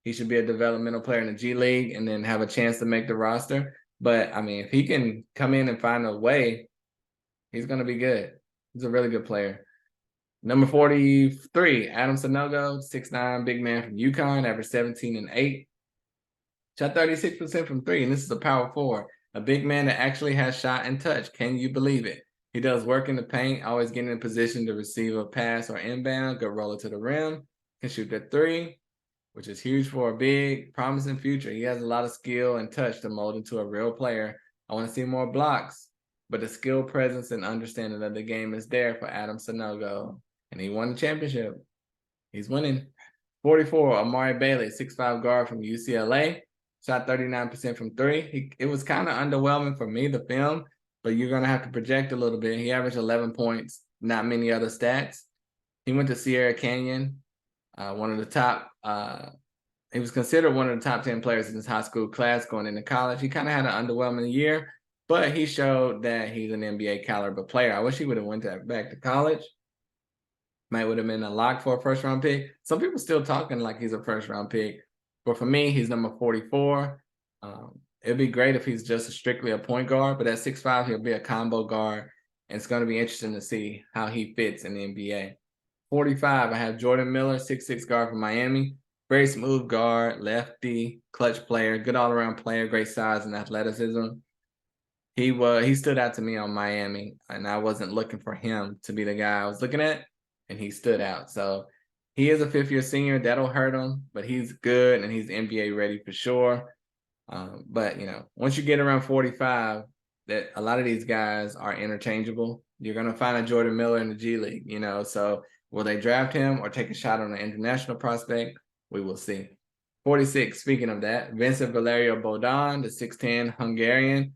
he should be a developmental player in the G League and then have a chance to make the roster. But I mean, if he can come in and find a way, he's going to be good. He's a really good player. Number 43, Adam Sanogo, 6'9", big man from UConn, averaged 17 and 8. Shot 36% from three, and this is a power forward. A big man that actually has shot and touch. Can you believe it? He does work in the paint, always getting in position to receive a pass or inbound, good roller to the rim, can shoot the three, which is huge for a big, promising future. He has a lot of skill and touch to mold into a real player. I want to see more blocks, but the skill, presence, and understanding of the game is there for Adam Sanogo, and he won the championship. He's winning. 44, Amari Bailey, 6'5" guard from UCLA, shot 39% from three. It was kind of underwhelming for me, the film, but you're going to have to project a little bit. He averaged 11 points, not many other stats. He went to Sierra Canyon, one of the top, he was considered one of the top 10 players in his high school class going into college. He kind of had an underwhelming year, but he showed that he's an NBA caliber player. I wish he would have went back to college. Might would have been a lock for a first-round pick. Some people still talking like he's a first-round pick. But for me, he's number 44. It'd be great if he's just strictly a point guard, but at 6'5", he'll be a combo guard. And it's going to be interesting to see how he fits in the NBA. 45, I have Jordan Miller, 6'6" guard from Miami. Very smooth guard, lefty, clutch player, good all-around player, great size and athleticism. He stood out to me on Miami, and I wasn't looking for him to be the guy I was looking at, and he stood out. So he is a fifth-year senior. That'll hurt him, but he's good, and he's NBA ready for sure. But, you know, once you get around 45, that a lot of these guys are interchangeable. You're going to find a Jordan Miller in the G League, you know, so will they draft him or take a shot on an international prospect? We will see. 46, speaking of that, Vincent Valerio Bodan, the 6'10" Hungarian,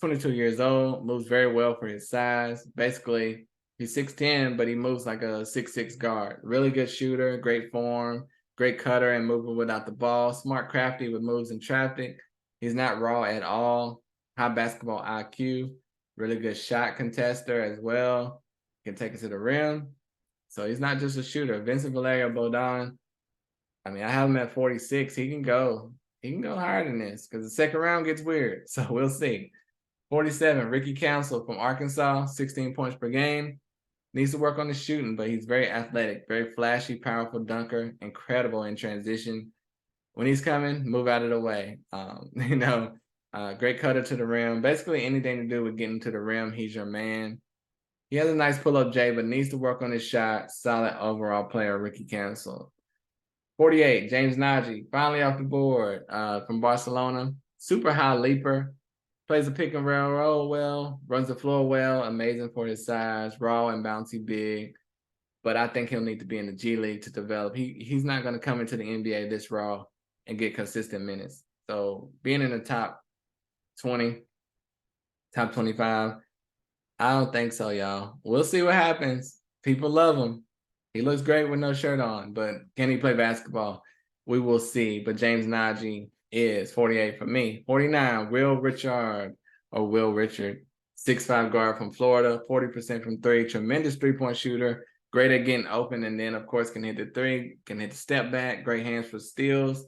22 years old, moves very well for his size. Basically, he's 6'10", but he moves like a 6'6" guard. Really good shooter, great form, great cutter and mover without the ball. Smart, crafty with moves in traffic. He's not raw at all. High basketball IQ. Really good shot contester as well. Can take it to the rim. So he's not just a shooter. Vincent Valerio Bodan, I mean, I have him at 46. He can go higher than this because the second round gets weird. So we'll see. 47, Ricky Council from Arkansas, 16 points per game. Needs to work on the shooting, but he's very athletic, very flashy, powerful dunker, incredible in transition. When he's coming, move out of the way. Great cutter to the rim. Basically anything to do with getting to the rim, he's your man. He has a nice pull-up J, but needs to work on his shot. Solid overall player, Ricky Council. 48, James Nagy, finally off the board from Barcelona. Super high leaper. Plays the pick and roll well, runs the floor well, amazing for his size, raw and bouncy big. But I think he'll need to be in the G League to develop. He's not going to come into the NBA this raw and get consistent minutes. So being in the top 20, top 25, I don't think so, y'all. We'll see what happens. People love him. He looks great with no shirt on, but can he play basketball? We will see. But James Nagy is 48 for me. 49, Will Richard, 6'5" guard from Florida, 40% from three, tremendous three-point shooter, great at getting open, and then, of course, can hit the three, can hit the step back, great hands for steals.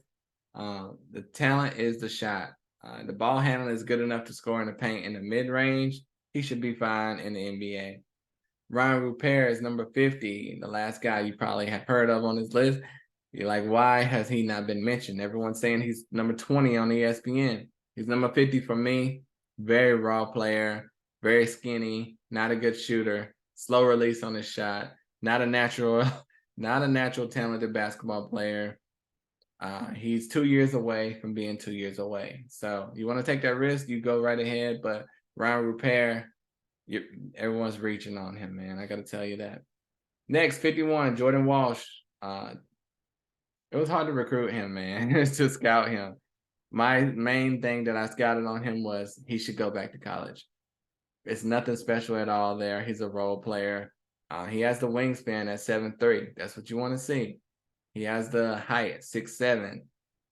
The talent is the shot. The ball handling is good enough to score in the paint in the mid-range. He should be fine in the NBA. Ryan Rupert is number 50, the last guy you probably have heard of on this list. You're like, why has he not been mentioned? Everyone's saying he's number 20 on ESPN. He's number 50 for me. Very raw player, very skinny, not a good shooter, slow release on his shot, not a natural talented basketball player. He's 2 years away from being 2 years away. So you want to take that risk, you go right ahead. But Ryan Rupert, you everyone's reaching on him, man. I got to tell you that. Next, 51, Jordan Walsh. It was hard to recruit him, man, to scout him. My main thing that I scouted on him was he should go back to college. It's nothing special at all there. He's a role player. He has the wingspan at 7'3". That's what you want to see. He has the height, 6'7",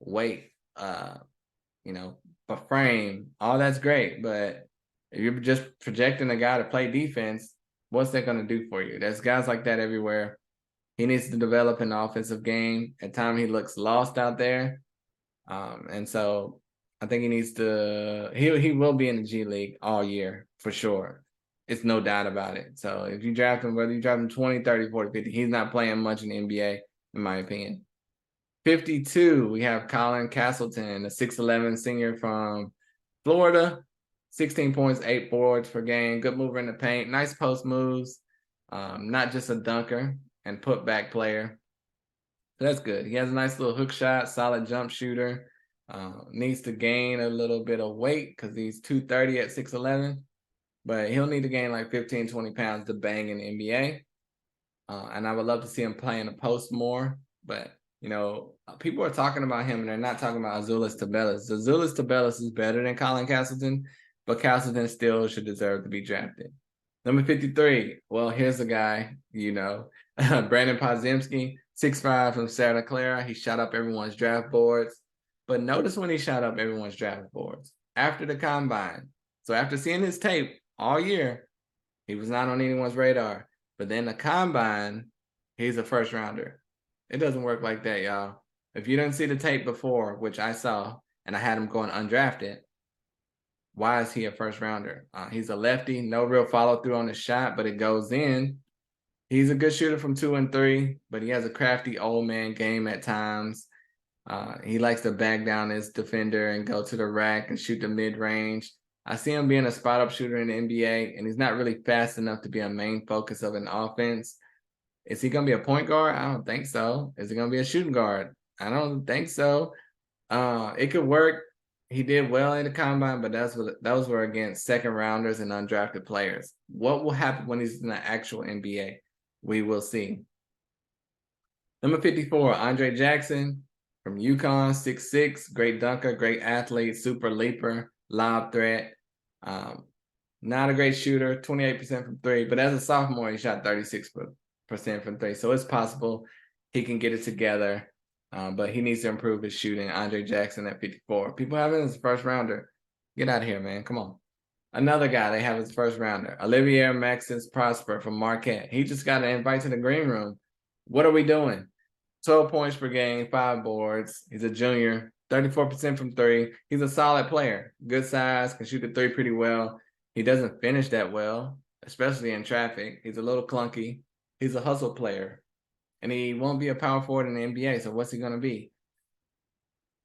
weight, but frame, all that's great. But if you're just projecting a guy to play defense, what's that going to do for you? There's guys like that everywhere. He needs to develop an offensive game. At times he looks lost out there. And so I think he needs to, he will be in the G League all year for sure. It's no doubt about it. So if you draft him, whether you draft him 20, 30, 40, 50, he's not playing much in the NBA, in my opinion. 52, we have Colin Castleton, a 6'11" senior from Florida. 16 points, 8 boards per game. Good mover in the paint. Nice post moves. Not just a dunker and put back player. So that's good. He has a nice little hook shot, solid jump shooter. Needs to gain a little bit of weight because he's 230 at 6'11". But he'll need to gain like 15, 20 pounds to bang in the NBA. And I would love to see him play in the post more. But, people are talking about him and they're not talking about Azuolas Tubelis. Azuolas Tubelis is better than Colin Castleton, but Castleton still should deserve to be drafted. Number 53. Well, here's the guy, Brandon Podziemski, 6'5" from Santa Clara. He shot up everyone's draft boards. But notice when he shot up everyone's draft boards after the combine. So after seeing his tape all year, he was not on anyone's radar. But then the combine, he's a first rounder. It doesn't work like that, y'all. If you didn't see the tape before, which I saw, and I had him going undrafted, why is he a first rounder? He's a lefty, no real follow through on the shot, but it goes in. He's a good shooter from 2 and 3, but he has a crafty old man game at times. He likes to back down his defender and go to the rack and shoot the mid range. I see him being a spot up shooter in the NBA, and he's not really fast enough to be a main focus of an offense. Is he going to be a point guard? I don't think so. Is he going to be a shooting guard? I don't think so. It could work. He did well in the combine, but those were against second rounders and undrafted players. What will happen when he's in the actual NBA? We will see. Number 54, Andre Jackson from UConn, 6'6", great dunker, great athlete, super leaper, lob threat. Not a great shooter, 28% from 3, but as a sophomore, he shot 36% from 3. So it's possible he can get it together, but he needs to improve his shooting. Andre Jackson at 54. People have him as a first rounder. Get out of here, man. Come on. Another guy they have as first rounder, Olivier Maxence Prosper from Marquette. He just got an invite to the green room. What are we doing? 12 points per game, 5 boards. He's a junior, 34% from 3. He's a solid player. Good size, can shoot the 3 pretty well. He doesn't finish that well, especially in traffic. He's a little clunky. He's a hustle player. And he won't be a power forward in the NBA, so what's he going to be?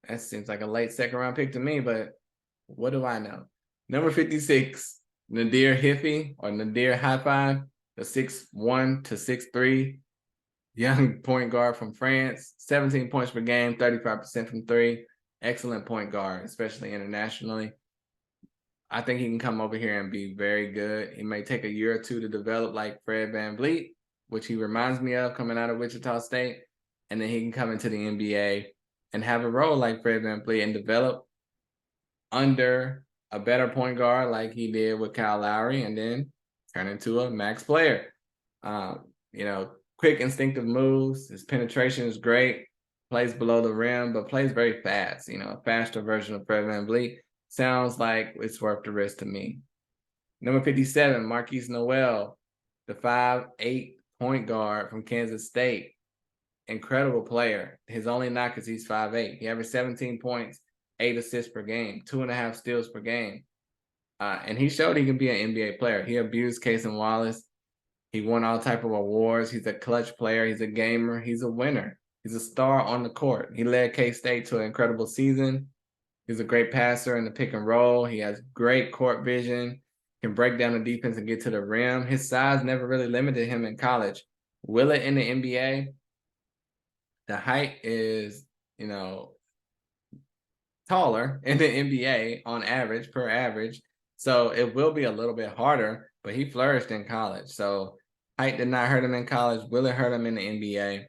That seems like a late second-round pick to me, but what do I know? Number 56, Nadir Hiffy, or Nadir High Five, the 6'1" to 6'3", young point guard from France, 17 points per game, 35% from 3. Excellent point guard, especially internationally. I think he can come over here and be very good. He may take a year or two to develop like Fred VanVleet, which he reminds me of coming out of Wichita State. And then he can come into the NBA and have a role like Fred VanVleet and develop under a better point guard like he did with Kyle Lowry, and then turn into a max player. Quick instinctive moves. His penetration is great. Plays below the rim, but plays very fast. A faster version of Fred VanVleet. Sounds like it's worth the risk to me. Number 57, Marquise Noel, the 5'8" point guard from Kansas State. Incredible player. His only knock is he's 5'8". He averaged 17 points, 8 assists per game, 2.5 steals per game. And he showed he can be an NBA player. He abused Cason Wallace. He won all type of awards. He's a clutch player. He's a gamer. He's a winner. He's a star on the court. He led K-State to an incredible season. He's a great passer in the pick and roll. He has great court vision, can break down the defense and get to the rim. His size never really limited him in college. Will it in the NBA? The height is, taller in the NBA on average, per average. So it will be a little bit harder, but he flourished in college. So height did not hurt him in college. Will it hurt him in the NBA?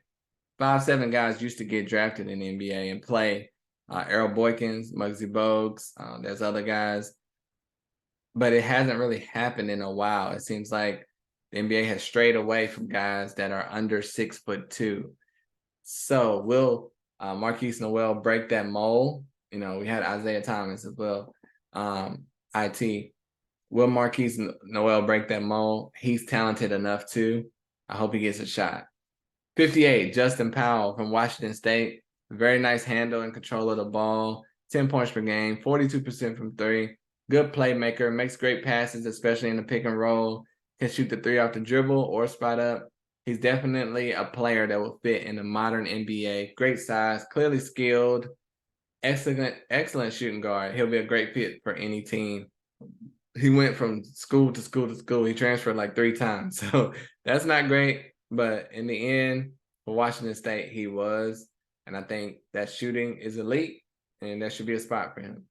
5'7" guys used to get drafted in the NBA and play. Errol Boykins, Muggsy Bogues, there's other guys. But it hasn't really happened in a while. It seems like the NBA has strayed away from guys that are under 6'2". So will Markquis Nowell break that mold? You know, we had Isaiah Thomas as well. IT. Will Markquis Nowell break that mold? He's talented enough too. I hope he gets a shot. 58, Justin Powell from Washington State. Very nice handle and control of the ball. 10 points per game, 42% from three. Good playmaker, makes great passes, especially in the pick and roll. Can shoot the three off the dribble or spot up. He's definitely a player that will fit in the modern NBA. Great size, clearly skilled, excellent shooting guard. He'll be a great fit for any team. He went from school to school to school. He transferred like 3 times. So that's not great. But in the end, for Washington State, he was. And I think that shooting is elite, and that should be a spot for him.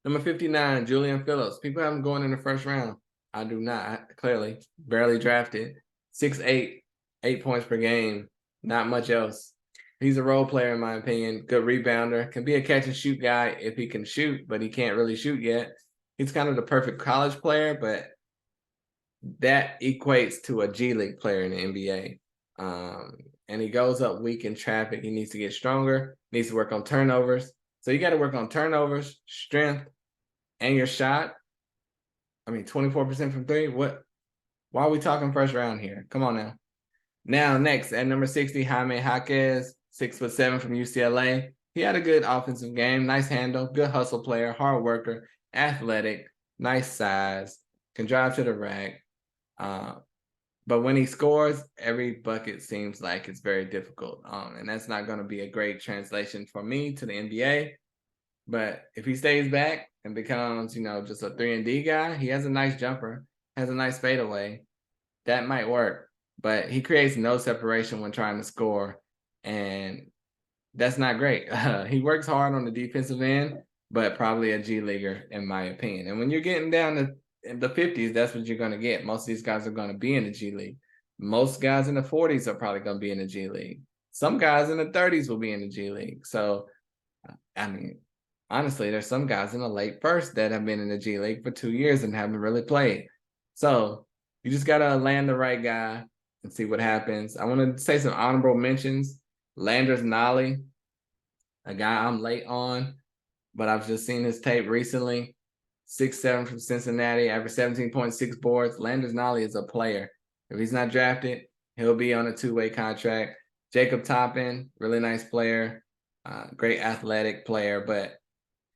Number 59, Julian Phillips. People have him going in the first round. I do not, clearly. Barely drafted. 6'8", 8 points per game. Not much else. He's a role player, in my opinion. Good rebounder. Can be a catch-and-shoot guy if he can shoot, but he can't really shoot yet. He's kind of the perfect college player, but that equates to a G League player in the NBA. And he goes up weak in traffic. He needs to get stronger, needs to work on turnovers. So you got to work on turnovers, strength, and your shot. I mean, 24% from three. Why are we talking first round here? Come on now. Now, next, at number 60, Jaime Jaquez, 6'7" from UCLA. He had a good offensive game, nice handle, good hustle player, hard worker, athletic, nice size, can drive to the rack. But when he scores, every bucket seems like it's very difficult. And that's not going to be a great translation for me to the NBA. But if he stays back and becomes, just a 3-and-D guy, he has a nice jumper, has a nice fadeaway. That might work. But he creates no separation when trying to score. And that's not great. He works hard on the defensive end, but probably a G leaguer, in my opinion. And when you're getting down to in the 50s, that's what you're going to get. Most of these guys are going to be in the G League. Most guys in the 40s are probably going to be in the G League. Some guys in the 30s will be in the G League. So, I mean, honestly, there's some guys in the late first that have been in the G League for 2 years and haven't really played. So, you just got to land the right guy and see what happens. I want to say some honorable mentions. Landers Nolley, a guy I'm late on, but I've just seen his tape recently. 6'7" from Cincinnati, average 17.6 boards. Landers Nolley is a player. If he's not drafted, he'll be on a 2-way contract. Jacob Toppin, really nice player, great athletic player, but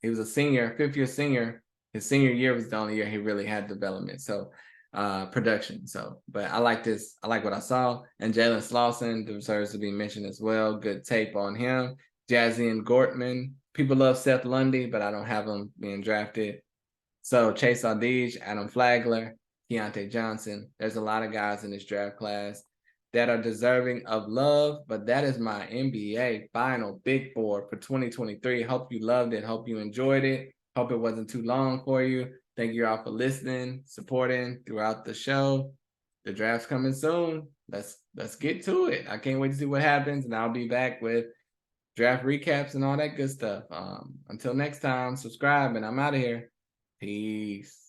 he was a senior, 5th-year senior. His senior year was the only year he really had development, so production. But I like this. I like what I saw. And Jalen Slauson deserves to be mentioned as well. Good tape on him. Jazian Gortman. People love Seth Lundy, but I don't have him being drafted. So Chase Audige, Adam Flagler, Keontae Johnson. There's a lot of guys in this draft class that are deserving of love, but that is my NBA final big board for 2023. Hope you loved it. Hope you enjoyed it. Hope it wasn't too long for you. Thank you all for listening, supporting throughout the show. The draft's coming soon. Let's get to it. I can't wait to see what happens, and I'll be back with draft recaps and all that good stuff. Until next time, subscribe, and I'm out of here. Peace.